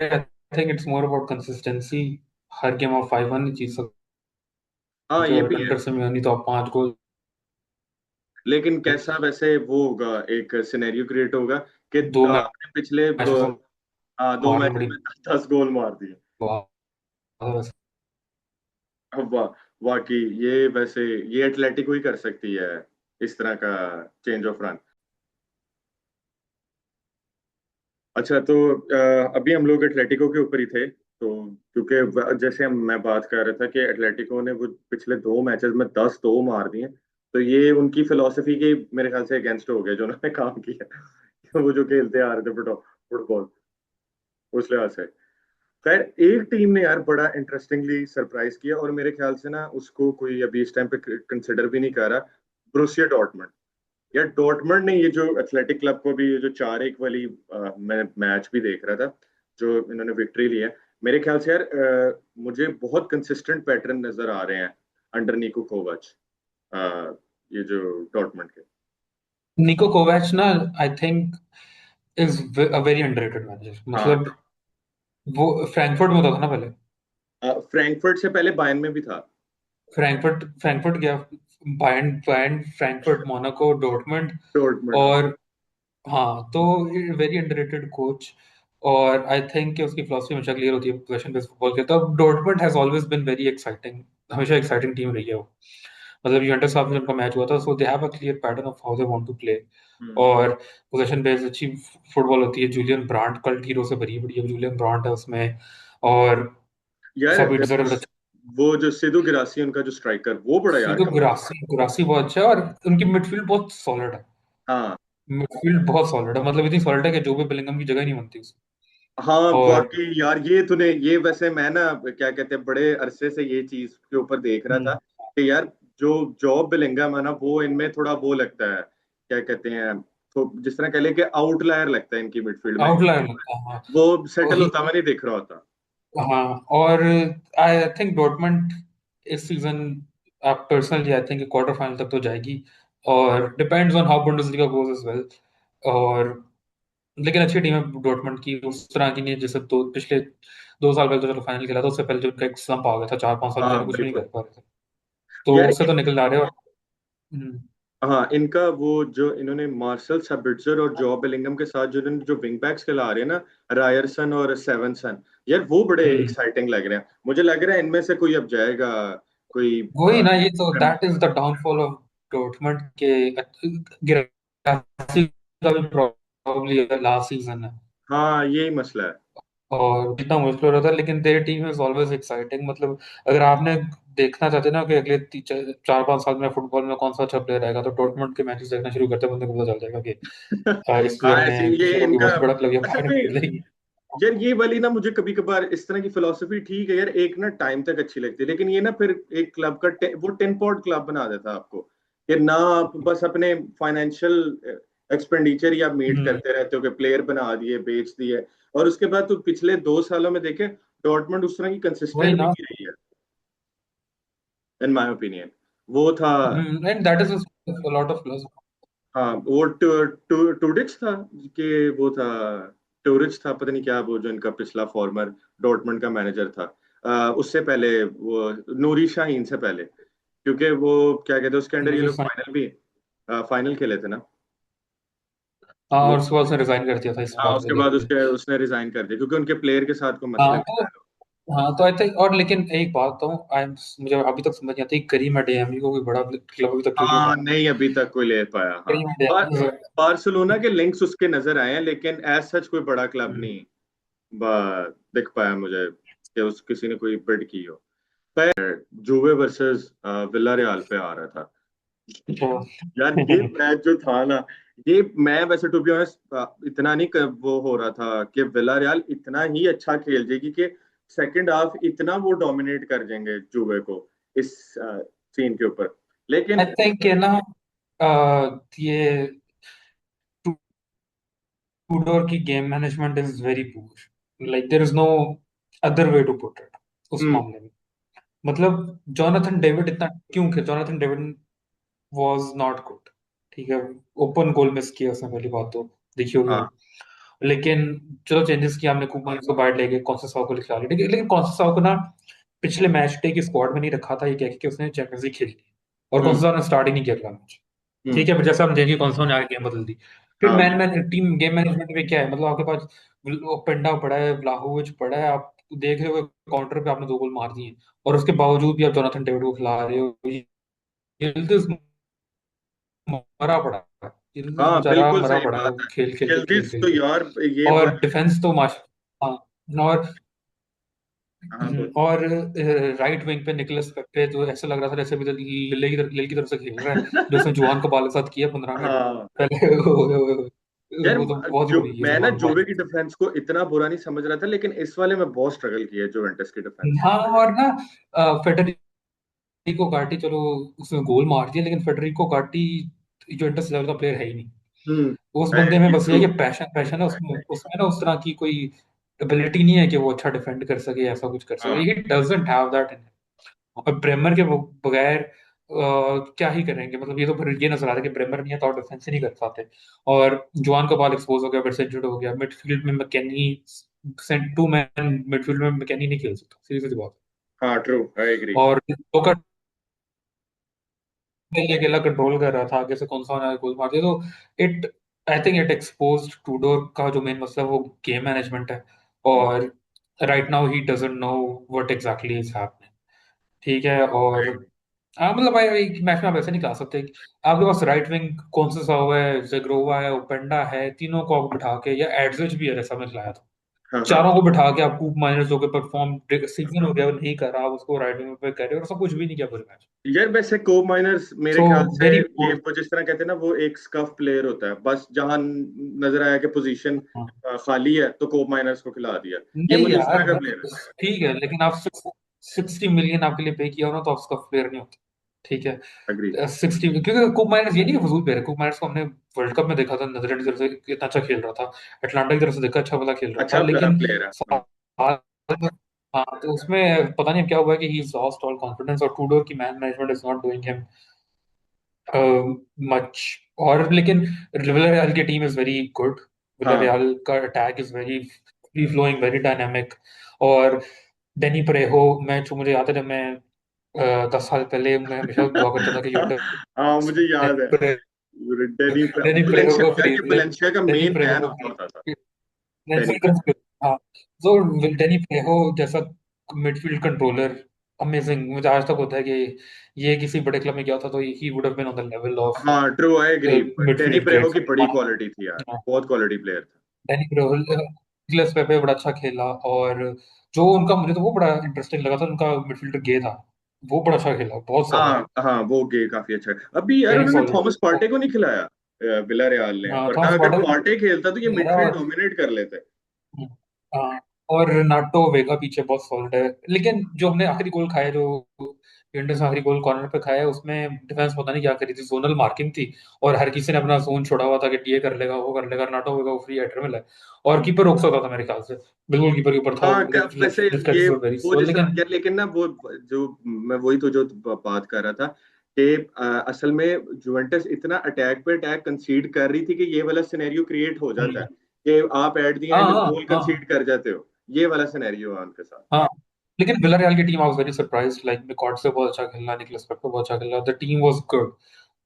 I think it's more about consistency. Her game आप 5-1 नहीं जीत हाँ सकते, ये और भी है। इंटर से में नहीं तो आप 5 गोल। लेकिन कैसा वैसे वो होगा, एक सिनेरियो क्रिएट होगा कि दो आपने पिछले मैचेस में दो मारना मैचेस बड़ी में 10 गोल मार दिए। बात है वैसे। अब वाह। वाकई ये वैसे ये एटलेटिको ही कर सकती है इस तरह का चेंज ऑफ रन। अच्छा तो अभी हम लोग एटलेटिको के ऊपर ही थे तो क्योंकि जैसे मैं बात कर रहा था कि एटलेटिको ने वो पिछले 2 मैचेस में 10-2 मार दिए, तो ये उनकी फिलॉसफी के मेरे ख्याल से अगेंस्ट हो गया जो उन्होंने काम किया। वो जो खेलते आ रहे थे फुटबॉल उस लिहाज से। खैर एक टीम ने यार बड़ा इंटरेस्टिंगली सरप्राइज किया और मेरे ख्याल से ना उसको कोई अभी इस टाइम पे कंसिडर भी नहीं कर रहा, ब्रूसिया डॉर्टमंड। यार डॉर्टमंड ने ये जो एथलेटिक क्लब को भी ये जो 4-1 वाली मैं मैच भी देख रहा था जो इन्होंने विक्ट्री ली है, मेरे ख्याल से यार मुझे बहुत कंसिस्टेंट पैटर्न नजर आ रहे हैं अंडर निको कोवाच, अ, ये जो डॉर्टमंड के। निको कोवैच ना, I think is a very underrated manager. हाँ मतलब वो फ्रैंकफर्ट में होता था ना पहले। फ्रैंकफर्ट से पहले बायर्न में भी था। फ्रैंकफर्ट फ्रैंकफर्ट गया, Bayern Bayern Frankfurt Monaco Dortmund. Dortmund हाँ। और हाँ, तो वेरी अंडररेटेड कोच। और आई थिंक कि उसकी फिलोसफी हमेशा क्लियर होती है पोजीशन बेस्ड फुटबॉल के। तो Dortmund has always been very exciting, हमेशा एक्साइटिंग टीम रही है वो। मतलब यूवेंटस के साथ में उनका मैच हुआ था, so they have a clear pattern of how they want to play. Hmm. और पोजीशन बेस्ड अच्छी फुटबॉल होती है। जूलियन ब्रांड कल्ट हीरो से भरी पड़ी है, जूलियन ब्रांड है उसमें। और यार सभी डिजर्व अच्छा। वो जो सिद्धू गिरासी उनका जो स्ट्राइकर वो बड़ा यार सीधो कमाल का। गुरासी गुरासी बहुत अच्छा है, और उनकी मिडफील्ड बहुत सॉलिड है। हाँ मिडफील्ड बहुत सॉलिड है, मतलब इतनी सॉलिड है कि जो भी बिलिंगम की जगह नहीं बनती उसमें। हाँ और वाकई यार ये तूने ये वैसे मैं ना क्या कहते हैं बड़े अरसे से ये चीज के ऊपर देख रहा था हम्म, कि यार जो जॉब बिलिंगम है ना वो इनमें थोड़ा वो लगता है, क्या कहते हैं, तो जिस तरह कह ले कि आउटलायर लगता है इनकी मिडफील्ड में, आउटलायर लगता है, हाँ। वो सेटल वही, होता मैं नहीं देख रहा होता। हाँ। और आई थिंक डॉर्टमंड इस सीजन, आप personally I think quarter final तक तो जाएगी। और depends on how Bundesliga goes as well. और लेकिन अच्छी टीम है डॉर्टमंड की, उस तरह की नहीं है जैसे दो पिछले 2 साल पहले तो चलो फाइनल खेला था, उससे पहले जो उनका एक slump आ गया था, 4-5 साल हाँ बेचारे कुछ भी नहीं बिल्कुल। कर पा रहे थे। तो यार उससे तो निकल जा रहे हो। हम्म, हाँ इनका वो जो इन्होंने मार्शल सबिट्जर और जॉब बेलिंगम के साथ जो इन्होंने जो विंग बैक्स खिला रहे हैं ना, रायरसन और सेवनसन, यार वो बड़े हम्म। एक्साइटिंग लग रहे हैं। मुझे लग रहा है इनमें से कोई अब जाएगा, कोई वही ना, ये तो that is the downfall of Dortmund के। गिरासी का भी प्रॉब्ली लास्ट सीजन है। हाँ यही मसला है। और कितना मुश्किल हो रहा था, लेकिन their team is always exciting. मतलब अगर आपने देखना चाहते ना कि अगले 4-5 साल में फुटबॉल में कौन सा अच्छा प्लेयर आएगा, तो डॉर्टमंड के मैचेस देखना शुरू करते बंदे को पता चल जाएगा कि इस हाँ प्लेयर ने ऐसे ये चलो कोई इनका बहुत बड़ा क्लब या असल बाहर में खेल लेगी। यार ये वाली ना मुझे कभी कभार इस तरह की फिलोसफी ठीक है यार, एक ना टाइम तक अच्छी लगती है, लेकिन ये ना फिर एक क्लब का वो टिन पॉट क्लब बना देता है आपको कि ना आप बस अपने फाइनेंशियल एक्सपेंडिचर ही आप मीट हम्म, करते रहते हो कि प्लेयर बना दिए बेच दिए, और उसके बाद तो पिछले 2 सालों में देखे डॉर्टमंड उस तरह की वही कंसिस्टेंट भी ना। नहीं रही है इन माय ओपिनियन। वो था and that is a lot of philosophy. हाँ वो टूडिच था कि वो था टूरिच था पता नहीं क्या, वो जो इनका पिछला फॉर्मर डॉर्टमंड का मैनेजर था, उससे पहले वो नूरी शाहीन से पहले, क्योंकि वो क्या कहते हैं उसके अंडर ये मुझे लोग फाइनल भी फाइनल खेले थे ना हाँ, वो। और उसके बाद उसने रिजाइन कर दिया था इस हाँ बात उसके को बाद लेके। उसके उसने रिजाइन कर दिया क्योंकि उनके प्लेयर के साथ कोई मसले हाँ में तो था। हाँ तो आई थिंक, और लेकिन एक बात तो आई एम, मुझे अभी तक समझ नहीं आती, करीम अडेयमी को कोई बड़ा क्लब अभी तक क्यों नहीं हाँ उठाया। नहीं अभी तक कोई ले पाया हाँ। करीम बार अडेयमी बार्सिलोना के लिंक्स उसके नजर आए हैं लेकिन एज सच कोई बड़ा क्लब नहीं दिख पाया मुझे कि उस किसी ने कोई बिड की हो। जुवे वर्सेस विला रियल पे आ रहा था। तो यार ये मैच जो था ना, ये मैं वैसे टू बी ऑनेस्ट इतना नहीं वो हो रहा था कि विला रियल इतना ही अच्छा खेल जाएगी कि सेकंड हाफ इतना वो डोमिनेट कर जाएंगे जुवे को इस सीन के ऊपर, आई लेकिन थिंक है ना, ये टूडोर की game management is very poor. Like there is no other way to put it उस हम्म। मामले में। मतलब जॉनथन डेविड इतना क्यों खेल, Jonathan David was not good. ठीक है, ओपन गोल मिस किया उसने, पहली बात तो देखी होगी हाँ वो। लेकिन चलो चेंजेस किया हमने, कुमान को बाहर ले गए, कॉन्सेसाओ को खिला लिया, लेकिन कॉन्सेसाओ को ना पिछले मैच डे की स्क्वाड में नहीं रखा था, ये कह के कि उसने चैंपियंस लीग खेली थी। और हम्म कॉन्सेसाओ ने स्टार्ट ही नहीं किया अगला मैच। हम्म ठीक है, फिर जैसे हम देंगे कॉन्सेसाओ ने आगे गेम बदल दी। फिर हाँ man man team game management में क्या है, मतलब आपके पास वो पेंडा पड़ा है, व्लाहोविच पड़ा है, आप देख रहे हो काउंटर पे आपने 2 गोल मार दिए और उसके बावजूद भी आप जोनाथन डेविड को खिला रहे हो। यिल्दिज मरा पड़ा है। यिल्दिज हाँ बेचारा बिल्कुल मरा सही पड़ा है बात वो है। खेल खेल के खेल यिल्दिज खेल तो के। यार ये और वर्ल्ड। डिफेंस तो हाँ। और हाँ बोल। और राइट विंग पे निकलस पेpe जो ऐसा लग रहा था जैसे अभी तो लिल की तरफ से खेल रहा है, जो उसने जुआन कबाल के साथ किया 15 मिनट हाँ पहले। यार, वो तो बहुत ही जो बुरी है मैं ना जुआन कबाल जुवे की की तरफ डिफेंस को इतना बुरा नहीं समझ रहा था, लेकिन इस वाले में बहुत स्ट्रगल किया है जुवेंटस की से। डिफेंस। हाँ और ना फेडरिको गाटी, चलो उसने गोल मार दिया, लेकिन फेडरिको गाटी यूवेंटस लेवल का प्लेयर है ही नहीं। हम्म। उस बंदे में बस ये ट्रू। है कि पैशन पैशन है उसमें, उसमें ना उस तरह की कोई एबिलिटी नहीं है कि वो अच्छा डिफेंड कर सके, ऐसा कुछ कर सके। हाँ he doesn't have that in. और ब्रेमर के बगैर क्या ही करेंगे, मतलब ये तो फिर ये नजर आ रहा है कि ब्रेमर नहीं है तो डिफेंस ही नहीं कर पाते। और जुआन का बॉल एक्सपोज हो गया, फिर से इंजर्ड हो गया मिडफील्ड में। मैकेनी टू मैन मिडफील्ड में मैकेनी नहीं खेल सकता, सीधी सी बात। हाँ ट्रू, आई एग्री। और टोकर ये अकेला कंट्रोल कर रहा था आगे से, कौन सा होना गोल मार दिया तो it I think it exposed Tudor का जो मेन मसला है वो गेम मैनेजमेंट है। और right now he doesn't know what exactly is happening. ठीक है। और हाँ मतलब भाई एक मैच में आप ऐसे नहीं खिला सकते कि आपके पास राइट विंग कौन सा हुआ है, जेग्रोवा है, ओपेंडा है, तीनों को आप बिठा के, या एडजिच भी है जैसा मैं खिलाया था, हाँ हाँ। चारों को बिठा के आप कूप माइनस होकर परफॉर्म, सीजन हो गया वो नहीं कर रहा, आप उसको राइट विंग पे कर रहे हो और सब कुछ भी नहीं किया पूरे मैच। यार वैसे को माइनर्स मेरे सो ख्याल से वेरी ये पोर। वो जिस तरह कहते हैं ना, वो एक स्कफ प्लेयर होता है, बस जहां नजर आया कि पोजीशन खाली है तो को माइनर्स को खिला दिया। ये नहीं मुझे इस तरह यार, का प्लेयर है। ठीक है, लेकिन आप 60 मिलियन आपके लिए पे किया हो ना, तो आप उसका प्लेयर नहीं होते। ठीक अग्री। है। 60, क्योंकि कुक माइनर्स ये नहीं कि फजूल प्लेयर है। कुक माइनर्स को हमने वर्ल्ड कप में देखा था, नीदरलैंड की तरफ से कितना अच्छा खेल रहा था, अटलांटा की तरफ से देखा अच्छा भला खेल रहा था, अच्छा लेकिन प्लेयर है, हाँ। साल हाँ तो उसमें पता नहीं क्या हुआ है कि he is lost all confidence, और टूडोर की man management is not doing him much. और लेकिन विलारियल की टीम इज वेरी गुड। हाँ विलारियल का attack is very free flowing, very dynamic. और डेनी प्रेहो, मुझे याद है जब मैं 10 साल पहले मैं हमेशा दुआ करता था कि हाँ मुझे याद है। डेनी प्रेहो को वलेंशिया यार, ये खरीद ले। वलेंशिया का डेनी मेन प्रेहो फैन को होता खरीद होता था। डेनी पे। ले। हाँ। तो डेनी प्रेहो जैसा मिडफील्ड कंट्रोलर अमेजिंग, मुझे आज तक होता है कि ये किसी बड़े क्लब में गया था तो he would have been on the level of हाँ true, I agree. Danny midfield प्रेहो ग्रेट्स। की बड़ी क्वालिटी थी यार, बहुत क्वालिटी प्लेयर था। डैनी ग्रोवल, निकलस पेपे बड़ा अच्छा खेला। और जो उनका, मुझे तो वो बड़ा इंटरेस्टिंग लगा था, उनका मिडफील्डर गे था, वो बड़ा अच्छा खेला, बहुत सॉलिड, हाँ हाँ, वो गे काफी अच्छा है। अभी यार वेरी उन्होंने सॉलिड। थॉमस पार्टे को नहीं खिलाया विला रियाल ने, हाँ वरना थॉमस अगर पार्टर पार्टे खेलता तो ये मेरा। मिडफील्ड डोमिनेट कर लेते। हाँ। और रेनाटो वेगा पीछे बहुत सॉलिड है, लेकिन जो हमने आखिरी गोल खाया, जो यूवेंटस ने आखिरी गोल कॉर्नर पे खाया, उसमें डिफेंस पता नहीं क्या करी थी, जोनल मार्किंग थी। और हर किसी ने अपना जोन छोड़ा हुआ था कि ये कर लेगा वो कर लेगा, रेनाटो वेगा फ्री हेडर मिला है और कीपर रोक सकता था मेरे ख्याल से, बिल्कुल कीपर के ऊपर था, हाँ वैसे ये रिफ्लेक्सेस वर वेरी वो स्लो, जिस तरह लेकिन यार, लेकिन ना वो जो मैं वही तो जो बात कर रहा था कि असल में जुवेंटस इतना अटैक पे अटैक कंसीड कर रही थी कि ये वाला सिनेरियो क्रिएट हो जाता है कि आप एट द हाँ एंड हाँ गोल हाँ कंसीड कर जाते हो। ये वाला सिनेरियो है उनके साथ। हाँ। लेकिन विलारियल की team, I was very surprised, like मैकॉट से बहुत अच्छा खेलना, निकलस पेpe बहुत अच्छा खेलना, द टीम वाज गुड।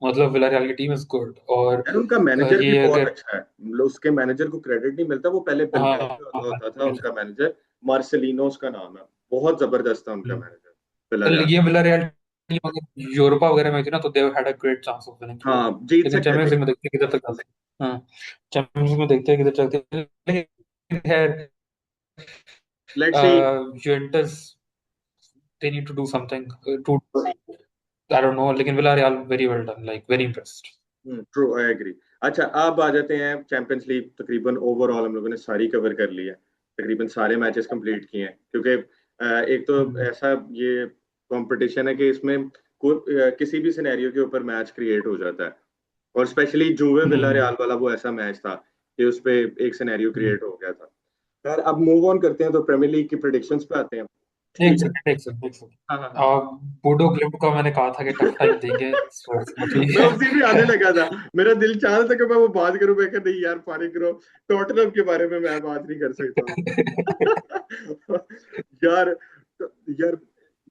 मतलब विलारियल की टीम इज गुड। और यार उनका मैनेजर भी ये बहुत अगर अच्छा है, मतलब उसके मैनेजर को क्रेडिट नहीं मिलता। वो पहले हाँ बिलबाओ पे होता था उनका मैनेजर, मार्सेलिनो उसका नाम है। बहुत जबरदस्त था उनका मैनेजर विलारियाल। ये विलारियल टीम अगर यूरोपा वगैरह में थी ना, तो they had a great chance of winning today. हाँ जीत लेकिन सकते चैंपियंस थे। लीग में देखते हैं किधर तक चलते हैं। हाँ, चैंपियंस लीग में देखते हैं किधर चलते हैं, लेकिन खैर let's see. Juventus, they need to do something too, I don't know, लेकिन Villarreal very well done, like very impressed. True, I agree. अच्छा अब आ जाते हैं चैंपियंस लीग। तकरीबन ओवरऑल हम लोगों ने सारी कवर कर ली है, तकरीबन सारे मैचेस कंप्लीट किए हैं, क्योंकि एक तो ऐसा ये कंपटीशन है कि इसमें किसी भी सिनेरियो के ऊपर मैच क्रिएट हो जाता है। और स्पेशली जुवे विला वाला वो ऐसा मैच था कि उस पे एक सिनेरियो क्रिएट हो गया था। यार अब मूव ऑन करते हैं तो प्रीमियर लीग की प्रिडिक्शंस पे आते हैं। एक ठीक है। सेकंड, एक सेकंड, एक सेकंड। हाँ हाँ हाँ। बोडो ग्लिम्ट का मैंने कहा था कि टफ टाइम देंगे, ठीक मैं है। उसी भी आने लगा था। मेरा दिल चाह रहा था कि मैं वो बात करूं, मैं कहा नहीं यार फारिग करो, टॉटनहम के बारे में मैं बात नहीं कर सकता हूँ। यार, यार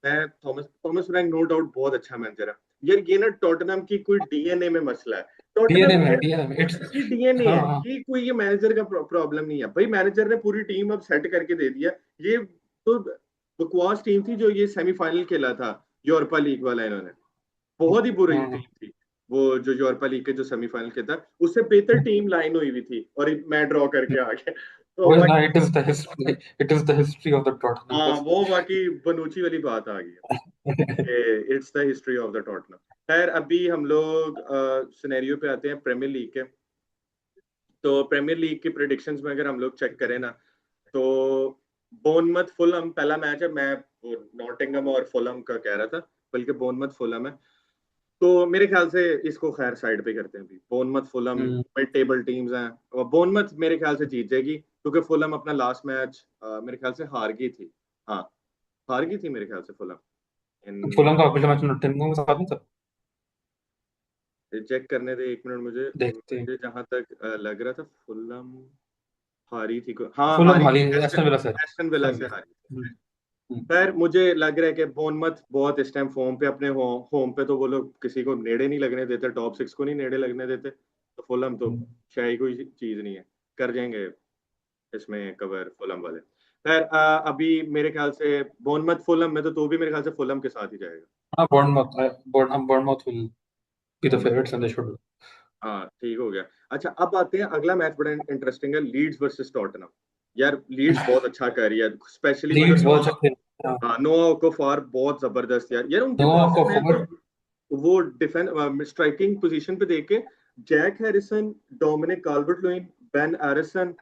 मैं Thomas Thomas Frank no doubt बहुत अच्छा मैनेजर है। यार ये ना टॉटनहम की कोई डीएनए में मसला है। डीएनए टॉटनहम में, यार डीएनए में इट्स, इसकी डीएनए हाँ है, हाँ। ये कोई ये मैनेजर का प्रॉब्लम नहीं है भाई। मैनेजर ने पूरी टीम अब सेट करके दे दिया। ये तो बकवास टीम थी जो ये सेमीफाइनल खेला था यूरोपा लीग वाला इन्होंने, बहुत ही बुरी हाँ, टीम थी वो, जो यूरोपा लीग के जो सेमीफाइनल के था उससे बेहतर टीम लाइन हुई हुई थी और मैं ड्रॉ करके आ गया। तो well, भाई, no, it is the history of the Tottenham हाँ बस। वो बाकी बनूची वाली बात आ गई कि it's the history of the Tottenham. खैर अभी हम लोग सिनेरियो पे आते हैं प्रीमियर लीग के। तो प्रीमियर लीग की प्रिडिक्शंस में अगर हम लोग चेक करें ना, तो बोनमथ फुलहम पहला मैच है, मैं नॉटिंघम और फुलहम का कह रहा था, बल्कि बोनमथ फुलहम है। तो मेरे ख्याल से इसको खैर साइड पे करते हैं अभी, बोनमथ फुलहम हम्म, मिड टेबल टीम्स हैं, और बोनमथ मेरे ख्याल से जीत जाएगी क्योंकि फुलहम अपना लास्ट मैच मेरे ख्याल से हार गई थी। हाँ, हार गई थी मेरे ख्याल से फुलहम इन, फुलहम का पिछला मैच नॉटिंघम के साथ नहीं था। चेक करने दे एक मिनट मुझे। देखते हैं। मुझे जहां तक लग रहा था फुलहम हारी थी, हाँ फुलहम हारी हाली थी, एस्टन विला से। एस्टन विला से हारी थी। हम्म, हम्म, खैर मुझे लग रहा है कि बोनमथ बहुत इस टाइम फॉर्म पे, अपने होम पे तो वो लोग किसी को नेड़े नहीं लगने देते, टॉप सिक्स को नहीं नेड़े लगने देते, तो फुलहम तो हम्म, शायद कोई चीज नहीं है, कर जाएंगे इसमें कवर फुलहम वाले। खैर अभी मेरे ख्याल से बोनमथ फुलहम में तो भी मेरे ख्याल से फुलहम के साथ ही जाएगा। हाँ, बॉर्नमouth will be the favorites and they should win. हाँ ठीक हो गया। अच्छा अब आते हैं, अगला मैच बड़ा इंटरेस्टिंग है, लीड्स वर्सेस टॉटनहम। यार लीड्स बहुत अच्छा कर रही है, स्पेशली मतलब लीड्स बहुत नोआ, अच्छा खेल रहा है। हाँ नोआ ओकाफोर बहुत जबरदस्त यार, यार उनके नोआ पास है, मैं तो ओकाफोर वो डिफेंस स्ट्राइकिंग पोजीशन पे देख के, Jack Harrison, Dominic Calvert Lewin, Ben एरिसन,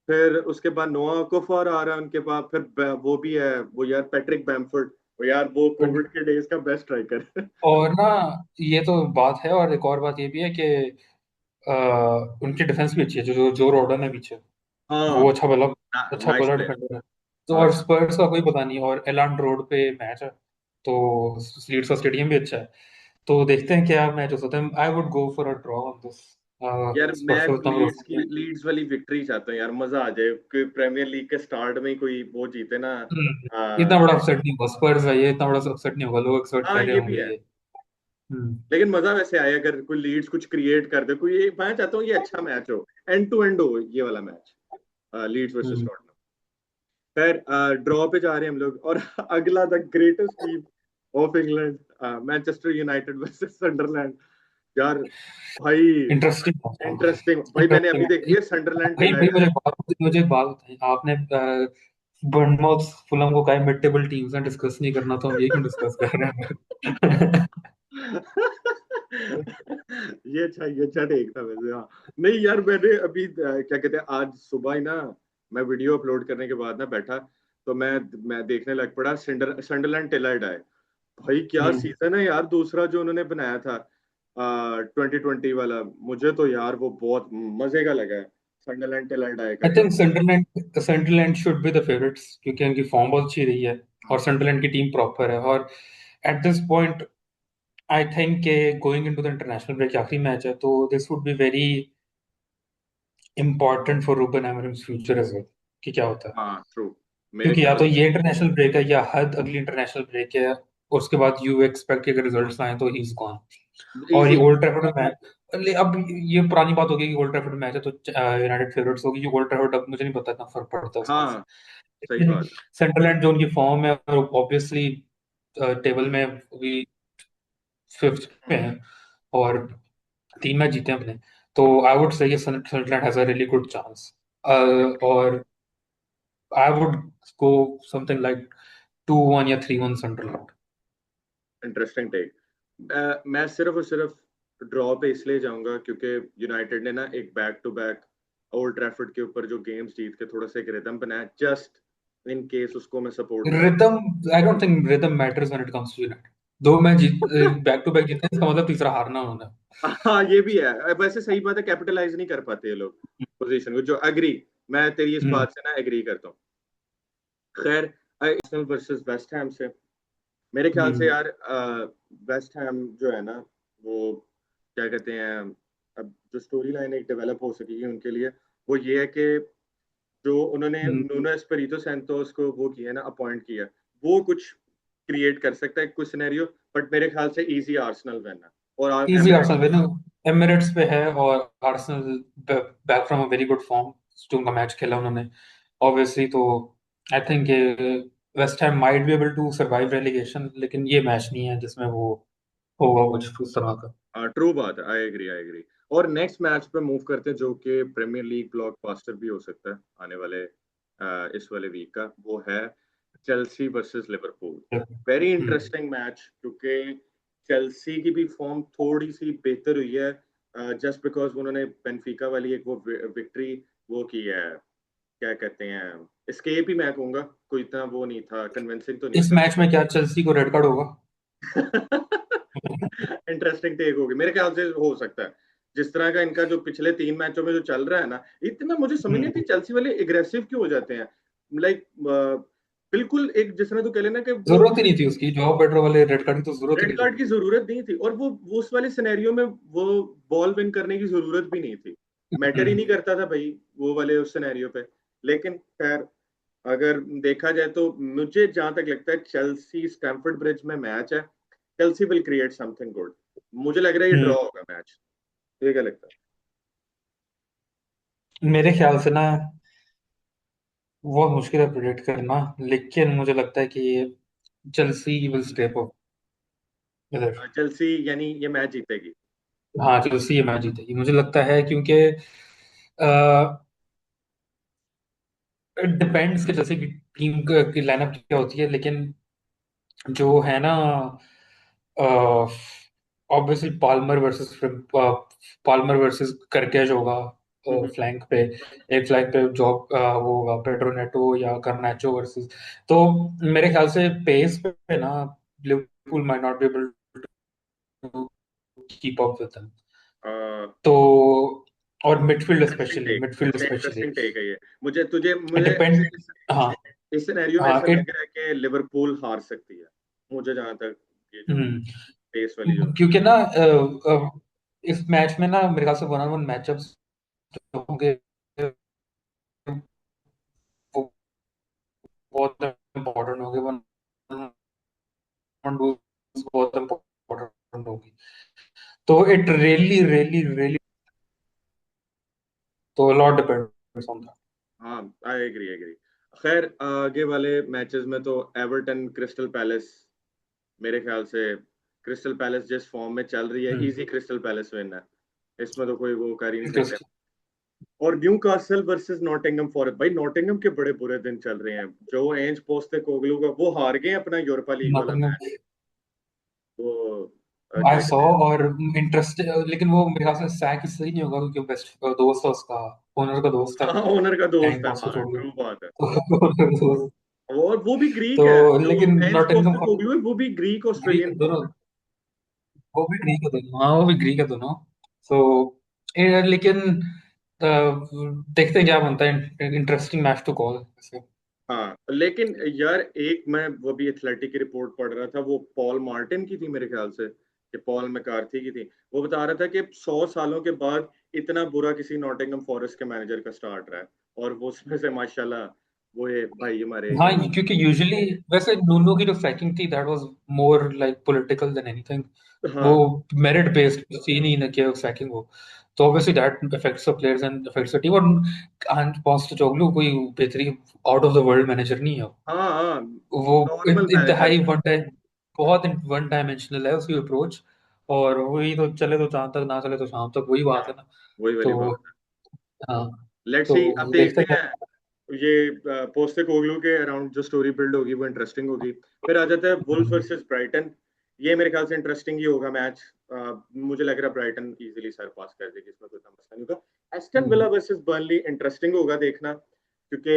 फिर उसके बाद नोआ ओकाफोर आ रहा है उनके पास, फिर वो भी है वो यार पैट्रिक बैमफोर्ड, वो यार वो कोविड के डेज का बेस्ट स्ट्राइकर। और ना, ये तो बात है, और एक और बात ये भी है कि उनकी डिफेंस भी अच्छी है, जो जो रॉर्डन है पीछे, वो हाँ अच्छा नाइस बॉलर प्लेयर। डिफेंडर है। तो हाँ और स्पर्स का कोई पता नहीं, और एलान रोड पे मैच है, तो लीड्स का स्टेडियम भी अच्छा है। तो देखते हैं क्या मैच हो सकता है। आई would go for a draw on this. यार मैं स्पर्स तो उतना भरोसा लीड्स की, नहीं है। लीड्स वाली विक्ट्री चाहता हूँ यार, मजा आ जाए कि प्रीमियर लीग के स्टार्ट में ही कोई वो जीते ना। इतना बड़ा शायद, अपसेट नहीं होगा, स्पर्स है ये, इतना बड़ा अपसेट नहीं होगा, लोग एक्सपेक्ट हाँ कर रहे ये भी होंगे है, ये। हम्म, लेकिन मजा वैसे आए अगर कोई लीड्स कुछ क्रिएट कर दे, कोई मैं चाहता हूँ ये अच्छा मैच हो, एंड टू एंड हो ये वाला match, Leeds versus hmm. Tottenham. खैर ड्रॉ पे जा रहे हैं हम लोग, और अगला the greatest team of England, Manchester United versus Sunderland. यार भाई इंटरेस्टिंग। इंटरेस्टिंग भाई, मैंने अभी इंटरेस्टिंग देखी है सनडरलैंड भाई भाई, डिलाइट। मुझे एक बात बताइए, आपने बर्नमाउथ फुलहम को कहा मिड टेबल टीम्स में डिस्कस नहीं करना, तो हम ये क्यों डिस्कस कर रहे हैं? ये अच्छा टेक था वैसे, हाँ। नहीं यार मैंने अभी क्या कहते हैं, आज सुबह ही ना मैं वीडियो अपलोड करने के बाद ना बैठा, तो मैं देखने लग पड़ा सनडरलैंड टिलाइड आए। भाई क्या हम्म। सीजन है यार, दूसरा जो उन्होंने बनाया था 2020 वाला, मुझे तो यार वो बहुत मजे का लगा है, सनडरलैंड टिलाइड आए का आई जो। Think Sunderland should be the favourites, क्योंकि उनकी फॉर्म बहुत अच्छी रही है, और सनडरलैंड की टीम प्रॉपर है। और at this point I think going into the international break आखिरी मैच है, तो this would be very important for Ruben Amorim's future as well, कि क्या होता है। हाँ ट्रू, मेरे क्योंकि या ख्याल तो से ये इंटरनेशनल ब्रेक है, या हद अगली इंटरनेशनल ब्रेक है, और उसके बाद यू एक्सपेक्ट कि अगर रिजल्ट्स आए तो ही इज गॉन। और ये इजी। ओल्ड ट्रैफर्ड में मैच, अब ये पुरानी बात होगी कि ओल्ड ट्रैफर्ड मैच है तो यूनाइटेड फेवरेट्स होगी, ये ओल्ड ट्रैफर्ड, अब मुझे नहीं पता इतना फर्क पड़ता है उसमें। हाँ सही लेकिन बात। सनडरलैंड जो उनकी फॉर्म है, ऑब्वियसली टेबल में अभी फिफ्थ पे है, और 3 मैच जीते हैं अपने। तो I would say Sunderland has a really good chance, और I would go something like 2-1 या 3-1 सनडरलैंड। Interesting take. मैं सिर्फ और सिर्फ ड्रॉ पे इसलिए जाऊंगा क्योंकि यूनाइटेड ने ना एक back to back Old Trafford के ऊपर जो गेम्स जीत के थोड़ा सा एक रिदम बनाया, जस्ट इन केस उसको मैं सपोर्ट कर rhythm, I don't think rhythm matters when it comes to United. दो मैच जीत, बैक टू बैक जीते हैं, इसका मतलब तीसरा हारना होना हाँ ये भी है वैसे, सही बात है, कैपिटलाइज नहीं कर पाते ये लोग पोजीशन को, जो एग्री, मैं तेरी इस है। बात से ना एग्री करता हूँ। खैर आर्सेनल वर्सेस वेस्ट हैम से, मेरे ख्याल से हम्म, यार वेस्ट हैम जो है ना, वो क्या कहते हैं, अब जो स्टोरी लाइन एक डेवलप हो सकेगी उनके लिए, वो ये है कि जो उन्होंने हम्म। नूनो एस्पिरितो सैंतोस को वो किया ना, अपॉइंट किया, वो कुछ क्रिएट कर सकता है कुछ सिनेरियो, बट मेरे ख्याल से इजी आर्सेनल विन है, और easy Emirates. Arsenal win, Emirates पे है, और Arsenal back from a very good form, जो उनका मैच खेला उन्होंने ऑब्वियसली, तो I think West Ham might be able to survive relegation, लेकिन ये मैच नहीं है जिसमें वो होगा कुछ उस तरह का। ट्रू बात है, आई एग्री। और नेक्स्ट मैच पे मूव करते हैं जो कि प्रीमियर लीग ब्लॉकबस्टर भी हो सकता है आने वाले इस वाले वीक का, वो है चेल्सी वर्सेस लिवरपूल। वेरी हम्म इंटरेस्टिंग मैच, क्योंकि चेल्सी की भी फॉर्म थोड़ी सी बेहतर हुई है, जस्ट बिकॉज उन्होंने बेनफिका वाली एक वो विक्ट्री वो की है, क्या कहते हैं, एस्केप ही मैं कहूंगा, कोई इतना वो नहीं था, कन्विंसिंग तो नहीं इस था। मैच में क्या चेल्सी को रेड कार्ड होगा? इंटरेस्टिंग टेक होगी, मेरे ख्याल से हो सकता है। जिस तरह का इनका जो पिछले 3 मैचों में जो चल रहा है ना, इतना मुझे समझ नहीं आती हम्म चेल्सी वाले एग्रेसिव क्यों हो जाते हैं। लाइक बिल्कुल एक जिस तरह तो कह लेना कि वो जरूरत ही नहीं थी उसकी, जॉब पेड्रो वाले रेड कार्ड की तो जरूरत ही रेड नहीं कार्ड थी। की जरूरत नहीं थी, और वो उस वाले सिनेरियो में वो बॉल विन करने की जरूरत भी नहीं थी, मैटर ही हम्म नहीं करता था भाई वो वाले उस सिनेरियो पे। लेकिन खैर, अगर देखा जाए तो मुझे जहां तक लगता है चेल्सी स्टैम्फोर्ड ब्रिज में मैच है, Chelsea will create something good. मुझे लग रहा है ये हम्म ड्रॉ होगा मैच। ये क्या लगता मेरे ख्याल से ना बहुत मुश्किल है प्रिडिक्ट करना, लेकिन मुझे लगता है कि चेल्सी विल स्टेप अप इधर। है? चेल्सी यानी ये मैच जीतेगी? हाँ, चेल्सी ये मैच जीतेगी मुझे लगता है, क्योंकि डिपेंड्स कि चेल्सी की टीम की लाइनअप क्या होती है, लेकिन जो है ना, ऑब्वियसली पाल्मर वर्सेस करकेज होगा हम्म। फ्लैंक पे। एक फ्लैंक पे जॉब वो होगा पेड्रो नेटो या garnacho वर्सेस। तो मेरे ख्याल से पेस पे ना Liverpool might not be able to keep up with them. तो और इंटरेस्टिंग टेक, मिडफील्ड अच्छा स्पेशली इंटरेस्टिंग टेक है ये। मुझे डिपेंड। हाँ इस सिनेरियो में हाँ ऐसा लग रहा है कि लिवरपूल हार सकती है, मुझे जहां तक ये जो पेस वाली जो क्योंकि ना इस मैच में ना मेरे ख्याल से 1-on-1 मैचअप्स होंगे, वो बहुत इम्पोर्टेंट होंगे। वन बहुत इम्पोर्टेंट होगी, तो इट रियली रियली रियली, तो लॉट डिपेंड्स ऑन दैट। हाँ, आई एग्री एग्री। खैर, आगे वाले मैचेस में तो एवर्टन क्रिस्टल पैलेस, मेरे ख्याल से क्रिस्टल पैलेस जिस फॉर्म में चल रही है, इजी क्रिस्टल पैलेस विन है, इसमें तो कोई वो कर ही नहीं सकते। और new castle versus Nottingham forest, भाई नॉटिंघम के बड़े बुरे दिन चल रहे हैं, जो एंज पोस्टेकोग्लू का वो हार गए अपना यूरोपा लीग वाला नॉटिंघम मैच। वो आई क्या सॉ, कहते हैं। और इंटरेस्ट, लेकिन वो मेरे ख्याल से सैक इसलिए नहीं होगा क्योंकि बेस्ट दोस्त है उसका, ओनर का दोस्त है हाँ, ओनर का दोस्त एंड है, हाँ पोस्टेकोग्लू। ट्रू बात है। तो और वो भी ग्रीक तो है, जो लेकिन एंज नॉटिंघम पोस्टेकोग्लू है वो भी ग्रीक ऑस्ट्रेलियन ग्रीक था। दोनों, वो भी ग्रीक है दोनों, हाँ वो भी ग्रीक है दोनों। तो लेकिन देखते हैं क्या बनता है, इंटरेस्टिंग मैच टू कॉल वैसे। हाँ, लेकिन यार एक मैं वो भी एथलेटिक की रिपोर्ट पढ़ रहा था, वो पॉल मार्टिन की थी मेरे ख्याल से, कि पॉल मैकार्थी की थी। वो बता रहा था कि 100 सालों के बाद इतना बुरा किसी नॉटिंघम फॉरेस्ट के मैनेजर का स्टार्ट रहा है, और वो उसमें से माशाल्लाह वो ये भाई हमारे हाँ, ये। क्योंकि यूजुअली वैसे नूनो की जो सैकिंग थी that was more like political than anything. वो हाँ मेरिट बेस्ड थी नहीं ना कि सैकिंग हो। तो obviously that affects the players and affects the team. और पोस्टेकोग्लू कोई बेहतरीन out of the world manager नहीं है। हाँ हाँ, वो नॉर्मल मैनेजर इंतहाई है। वन टाइम, बहुत वन डायमेंशनल है उसकी अप्रोच। और वही तो चले तो चांद तक, ना चले तो शाम तक, वही बात हाँ, है ना। वही वाली तो बात। हाँ, लेट्स सी, अब तो देखते देखते हैं हैं। ये पोस्टेकोग्लू के अराउंड जो स्टोरी बिल्ड होगी वो इंटरेस्टिंग होगी। फिर आ जाता है वुल्फ क्या। Versus Brighton. ये मेरे ख्याल से इंटरेस्टिंग ही होगा मैच। मुझे लग रहा है ब्राइटन इजीली सर पास कर देगी, इसमें कोई मसला नहीं होगा। Aston Villa versus Burnley interesting होगा देखना, क्योंकि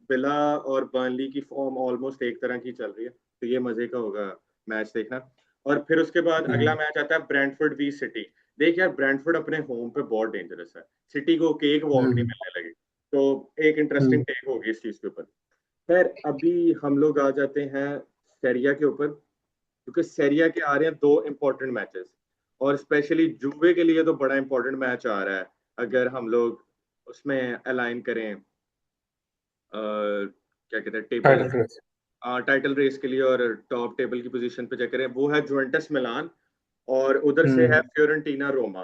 विला और बर्नली की फॉर्म ऑलमोस्ट एक तरह की चल रही है, तो ये मजे का होगा मैच देखना। और फिर उसके बाद अगला मैच आता है ब्रेंटफोर्ड वी सिटी। देख यार, ब्रेंटफोर्ड अपने होम पे बहुत डेंजरस है, सिटी को केक वॉक नहीं मिलने लगी, तो एक इंटरेस्टिंग टेक होगी इस चीज के ऊपर। खैर, अभी हम लोग आ जाते हैं सेरिया के ऊपर, क्योंकि सेरिया के आ रहे हैं 2 इंपॉर्टेंट मैचेस, और स्पेशली जुवे के लिए तो बड़ा इंपॉर्टेंट मैच आ रहा है। अगर हम लोग उसमें अलाइन करें, क्या कहते हैं, table, title race. Title race के लिए, और टॉप टेबल की पोजीशन पे चेक करें, वो है जुवेंटस मिलान, और उधर से है हम्म फ्योरेंटीना रोमा।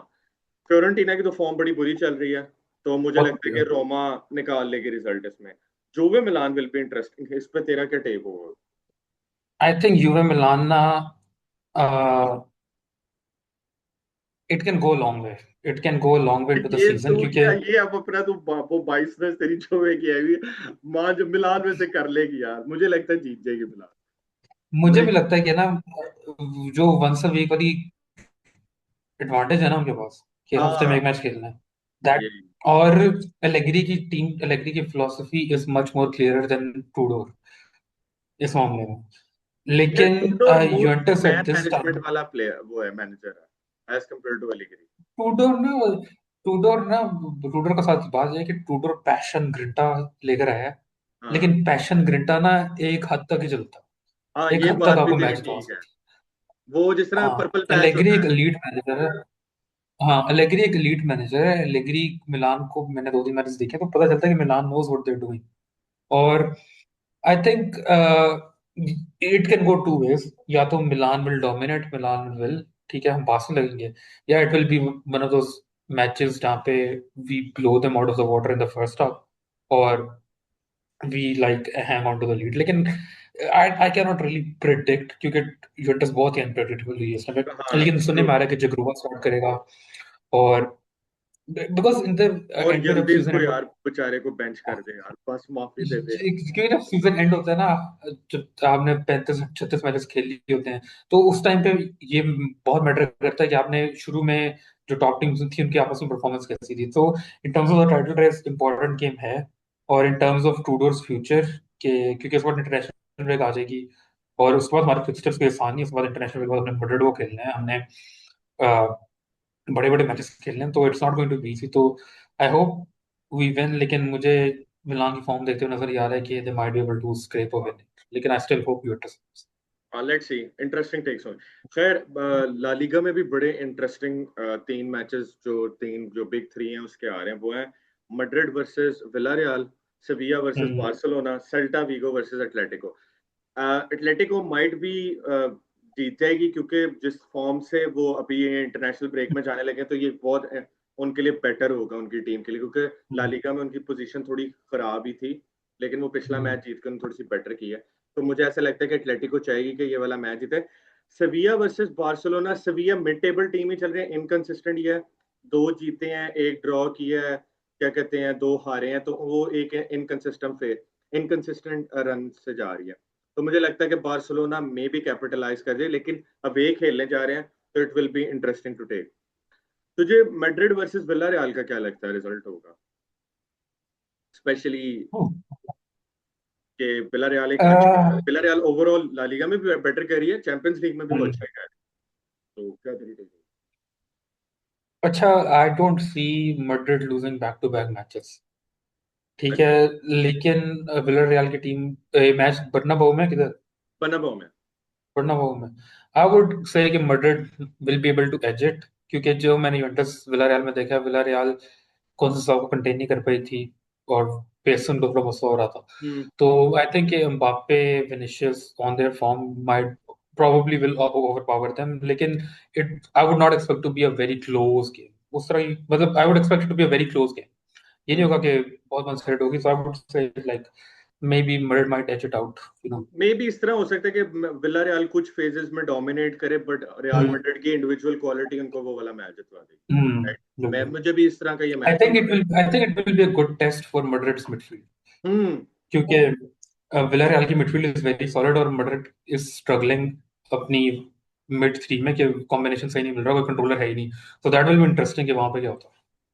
फ्योरेंटीना की तो फॉर्म बड़ी बुरी चल रही है, तो मुझे बहुत लगता है कि बढ़िया। रोमा निकाल लेगी रिजल्ट इसमें। जुवे मिलान विल बी इंटरेस्टिंग, इस पे तेरा क्या टेक होगा? आई थिंक यूवे मिलान ना, it can go long way, it can go long way into the ये सीजन, तू क्योंकि क्या, ये अब अपना तू वो 22 में तेरी जुवे की है भी, मां जो मिलान में से कर लेगी यार, मुझे लगता है जीत जाएगी मिलान। मुझे भी लाइक लगता है कि ना, जो वंस अ वीक वाली एडवांटेज है ना उनके पास, कि हफ्ते में हाँ एक मैच खेलना है, दैट। ये और एलेग्री की philosophy is much more clearer than Tudor इस मामले में। यार लेकिन Tudor more Juventus man at this management time, वाला प्लेयर वो है, मैनेजर है as compare to Allegri. Tudor ना टूडोर ना टूडोर का साथ बात है कि टूडोर पैशन ग्रिंटा लेकर आया है। हाँ लेकिन पैशन ग्रिंटा ना एक हद तक ही चलता, हाँ, एक ये हद तक बात भी आपको तेरी मैच जितवा ठीक है। सकती वो जिस है। तरह हाँ, पर्पल पैच एलेग्री होता एक है। लीड मैनेजर है। हाँ, एलेग्री एक लीड मैनेजर है। एलेग्री मिलान को मैंने 2 3 मैच देखे तो पता चलता है कि Milan knows what they doing. और I think it can go two ways, या तो Milan will dominate, Milan will, ठीक है, हम पास में लगेंगे, या it will be one of those matches जहाँ पे we blow them out of the water in the first half, और we like hang on to the lead. लेकिन I can not really predict, क्योंकि यूवेंटस बहुत ही unpredictable रही है इस समय। हाँ लेकिन सुनने ट्रू। में आ रहा है कि जगरुआ स्टार्ट करेगा, और बिकॉज इन द और एंड पे जब यल्दिज सीजन को एंड, यार बेचारे को बेंच कर दे यार, बस माफी दे दे। क्योंकि जब सीजन एंड होता है ना, जब आपने 35 36 मैचेस खेल लिए होते हैं, तो उस टाइम पे ये बहुत मैटर करता है कि आपने शुरू में जो टॉप टीम्स थी उनकी आपस में परफॉर्मेंस कैसी थी। तो in terms of the title race important game है, और in terms of Tudor's future के, क्योंकि इस बार इंटरनेशनल ब्रेक आ जाएगी, और उसके बाद हमारे फिक्सचर्स भी आसानी है। उसके बाद इंटरनेशनल ब्रेक बाद हमने मड्रिड को खेलना है, हमने बड़े बड़े मैचेस खेलने हैं, तो it's not going to be easy. तो आई होप वी विन, लेकिन मुझे मिलान की फॉर्म देखते हुए नजर ये आ रहा है कि they might be able to scrap a win, लेकिन I still hope Juventus. Let's see, interesting takes on. खैर ला लीगा में भी बड़े इंटरेस्टिंग तीन मैचेस, जो बिग थ्री हैं उसके आ रहे हैं, वो हैं Madrid versus Villarreal, Sevilla versus hmm. Barcelona, Celta Vigo versus Atletico. Atletico might भी जीत जाएगी, क्योंकि जिस फॉर्म से वो अभी ये इंटरनेशनल ब्रेक में जाने लगे हैं, तो ये बहुत उनके लिए बेटर होगा उनकी टीम के लिए, क्योंकि ला हम्म। लीगा में उनकी पोजीशन थोड़ी खराब ही थी, लेकिन वो पिछला हम्म। मैच जीत कर थोड़ी सी बेटर की है। तो मुझे ऐसा लगता है कि एटलेटिको चाहेगी कि ये वाला मैच जीते। Sevilla versus Barcelona, Sevilla mid table team ही चल रही है, इनकंसिस्टेंट ही है, दो जीते हैं एक ड्रॉ किया है, क्या कहते हैं दो हारे हैं, तो वो एक इनकंसिस्टेंट रन से जा रही है। तो मुझे लगता है कि बार्सिलोना में भी कैपिटलाइज कर जाए, लेकिन अवे खेलने जा रहे हैं, तो it will be interesting to take. तुझे मैड्रिड वर्सेस विलारियल का क्या लगता है रिजल्ट होगा, स्पेशली कि विलारियल एक अच्छी, विलारियल ओवरऑल ला लीगा में भी बेटर कर रही है, चैंपियंस लीग में भी वो अच्छा कर रहा है, तो क्या तरीके से? अच्छा, I don't see Madrid losing back to back matches, ठीक है। अच्छा, लेकिन विलरियल की टीम, मैच बर्नाबाउ में किधर, बनाबो में। बर्नाबाउ में, आई वुड से कि Madrid will be able to edge it, क्योंकि जो मैंने यूवेंटस विलारियल में देखा, विलारियल कॉन्सिस्टेंस को कंटेन नहीं कर पाई थी, और पेस उनको थोड़ा गुस्सा हो रहा था। हम्म। तो I think Mbappe, Vinicius on their form might probably will overpower them, लेकिन it I would not expect to be a very close game, उस तरह ही, मतलब I would expect it to be a very close game, ये नहीं होगा कि बहुत one side होगी। So I would say like maybe Madrid might edge it out, you know। मे भी इस तरह हो सकता है कि विलारियल कुछ फेजेस में डोमिनेट करे, बट रियल हम्म। मैड्रिड की इंडिविजुअल क्वालिटी उनको वो वाला मैच जितवा देगी। राइट, मैं बिल्कुल। मुझे भी इस तरह का ये I मैच think लग it रहा will I think it will be a good test for Madrid's midfield, है। हम्म। क्योंकि विलारियल की मिडफील्ड इज वेरी सॉलिड, और मड्रिड इज स्ट्रगलिंग अपनी मिड थ्री में, कि कॉम्बिनेशन सही नहीं मिल रहा, कोई कंट्रोलर है ही नहीं। तो दैट विल बी इंटरेस्टिंग कि वहां पे क्या होता है।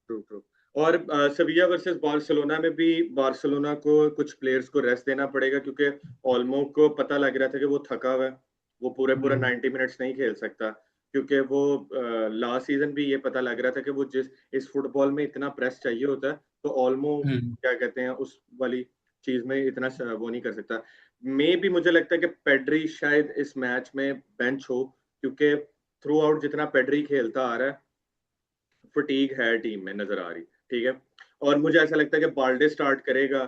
True true. और सविया वर्सेस बार्सिलोना में भी बार्सिलोना को कुछ प्लेयर्स को रेस्ट देना पड़ेगा, क्योंकि ऑल्मो को पता लग रहा था कि वो थका हुआ है, वो पूरे पूरा हम्म। 90 मिनट्स नहीं खेल सकता, क्योंकि वो लास्ट सीजन भी ये पता लग रहा था कि वो जिस इस फुटबॉल में इतना प्रेस चाहिए होता है, तो ऑल्मो हम्म। क्या कहते हैं उस वाली चीज में इतना वो नहीं कर सकता। मे भी मुझे लगता है कि पेड्री शायद इस मैच में बेंच हो, क्योंकि थ्रू आउट जितना पेड्री खेलता आ रहा है, फटीग है टीम में नजर आ रही, ठीक है। और मुझे ऐसा लगता है कि बाल्डे स्टार्ट करेगा।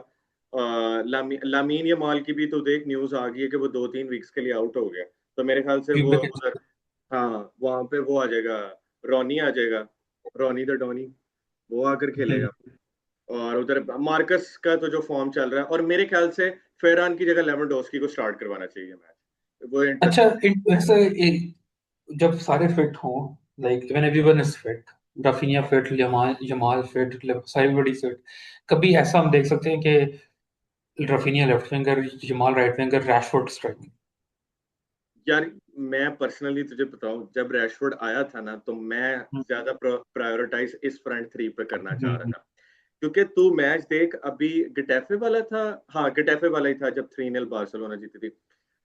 लामीन यमाल की भी तो देख न्यूज आ गई है कि वो 2 3 वीक्स के लिए आउट हो गया, तो मेरे ख्याल से वो क्योंकि उधर, हाँ वहां पे वो आ जाएगा, रॉनी आ जाएगा, रॉनी द डॉनी, वो आकर खेलेगा। और उधर मार्कस का तो जो फॉर्म चल रहा है, और मेरे ख्याल से फेरान की जगह लेवेंडोस्की को स्टार्ट करवाना चाहिए मैच, वो अच्छा, इंटरेस्टिंग। वैसे जब सारे फिट हों, like when everyone is fit, Raphinha fit, Jamal Jamal fit, साइबडी फिट, कभी ऐसा हम देख सकते हैं कि Raphinha left winger, Jamal right winger, Rashford strike. यार मैं पर्सनली तुझे बताऊं, जब रैशफोर्ड आया था ना, तो मैं ज्यादा प्रायोरिटाइज इस फ्रंट थ्री पे करना चाह रहा था। क्योंकि तू मैच देख, अभी गटाफे वाला था, हाँ गटाफे वाला ही था जब 3-0 बार्सिलोना जीती थी।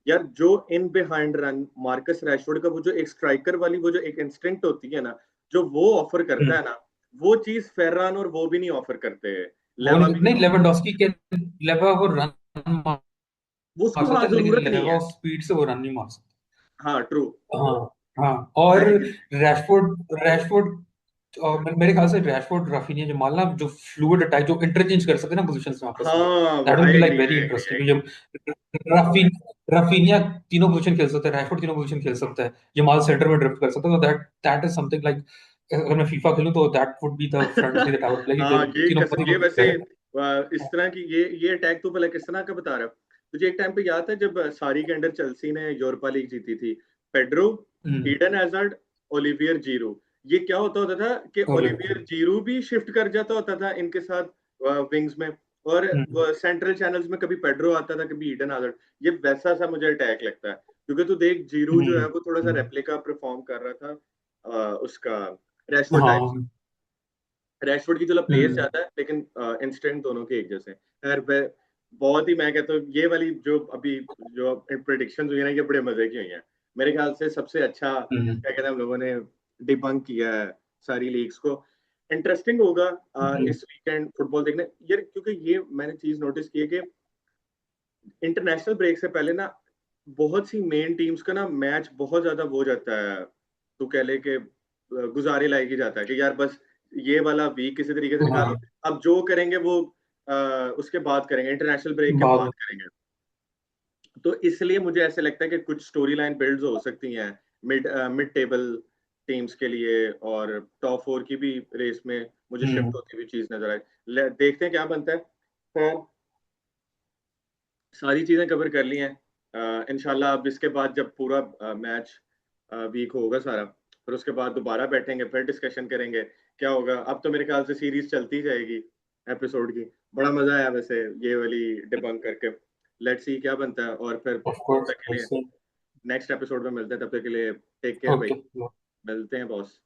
यार जो in behind run Marcus Rashford का, वो जो एक स्ट्राइकर वाली वो जो एक इंस्टिंक्ट होती है ना, जो वो ऑफर करता है ना, वो चीज फेर्रान और वो भी नहीं ऑफर करते, वो लेवा नहीं, भी नहीं नहीं, ऑफर। लेवेंडोस्की के लेवा वो रन मार वो उसको हाँ सकता है, लेकिन जरूरत नहीं लेवा है। स्पीड से वो रन नहीं मार सकता। हाँ ट्रू। हाँ, हाँ। और मैं एग्री। रैशफोर्ड रैशफोर्ड और मेरे ख्याल से रैशफोर्ड, राफिनिया, जमाल ना, जो फ्लूइड अटैक, जो इंटरचेंज कर सकते हैं ना पोजीशंस में आपस में, हाँ वो that will I be like agree, very I interesting. Agree. जब राफिनिया तीनों पोजीशन खेल सकता है, रैशफोर्ड तीनों पोजीशन खेल सकता है, जमाल सेंटर में ड्रिफ्ट कर सकता है, तो that that is something like, अगर मैं फीफा खेलूं तो that would be the front three that I would play, कि हाँ तीनों ये तीनों वैसे खेल इस तरह की ये अटैक तो पहले किस तरह का बता रहा है। तुझे एक टाइम पे याद है जब सारी के अंडर चेल्सी ने यूरोपा लीग जीती थी, पेड्रो, रहे। ईडन हैजर्ड, ओलिवियर जीरू, ये क्या होता होता था कि ओलिवियर जीरू भी शिफ्ट कर जाता होता था इनके साथ विंग्स में, और सेंट्रल चैनल्स में कभी पेड्रो आता था, कभी ईडन हैजर्ड। ये वैसा सा मुझे अटैक लगता है, क्योंकि तू देख जीरू जो है वो थोड़ा सा रेप्लिका परफॉर्म कर रहा था उसका रैशफोर्ड टाइप। हाँ। रैशफोर्ड की चलो प्लेस हम्म। ज्यादा है, लेकिन इंस्टेंट दोनों के एक जैसे हैं। खैर बहुत ही, मैं कहता हूँ ये वाली जो अभी जो प्रिडिक्शन हुई है ना, ये बड़े मजे की हुई हैं। मेरे ख्याल से सबसे अच्छा हम्म। क्या कहते हैं, हम लोगों ने डिबंक किया है सारी लीग्स को। इंटरेस्टिंग होगा हम्म। इस वीकेंड फुटबॉल देखने यार, क्योंकि ये मैंने चीज नोटिस की है कि इंटरनेशनल ब्रेक से पहले ना बहुत सी मेन टीम्स का ना मैच बहुत ज्यादा वो हो जाता है, तू कह ले कि गुजारे लायक ही जाता है कि यार बस ये वाला वीक किसी तरीके से निकालो, हाँ, अब जो करेंगे वो उसके बाद करेंगे, इंटरनेशनल ब्रेक के बाद बाद में। करेंगे। तो इसलिए मुझे ऐसे लगता है कि कुछ स्टोरी लाइन बिल्ड हो सकती हैं मिड मिड टेबल टीम्स के लिए, और टॉप फोर की भी रेस में मुझे शिफ्ट हम्म। होती हुई चीज नजर आई। देखते हैं क्या बनता है। खैर, सारी चीजें कवर कर ली हैं इंशाल्लाह। अब इसके बाद जब पूरा मैच वीक होगा सारा, फिर उसके बाद दोबारा बैठेंगे, फिर डिस्कशन करेंगे क्या होगा। अब तो मेरे ख्याल से सीरीज चलती जाएगी एपिसोड की। बड़ा मजा आया वैसे ये वाली डिबंक करके। लेट्स सी क्या बनता है, और फिर ऑफ तब कोर्स, तक के लिए नेक्स्ट एपिसोड में मिलते हैं। तब तक के लिए टेक केयर भाई। ओके। मिलते हैं बॉस।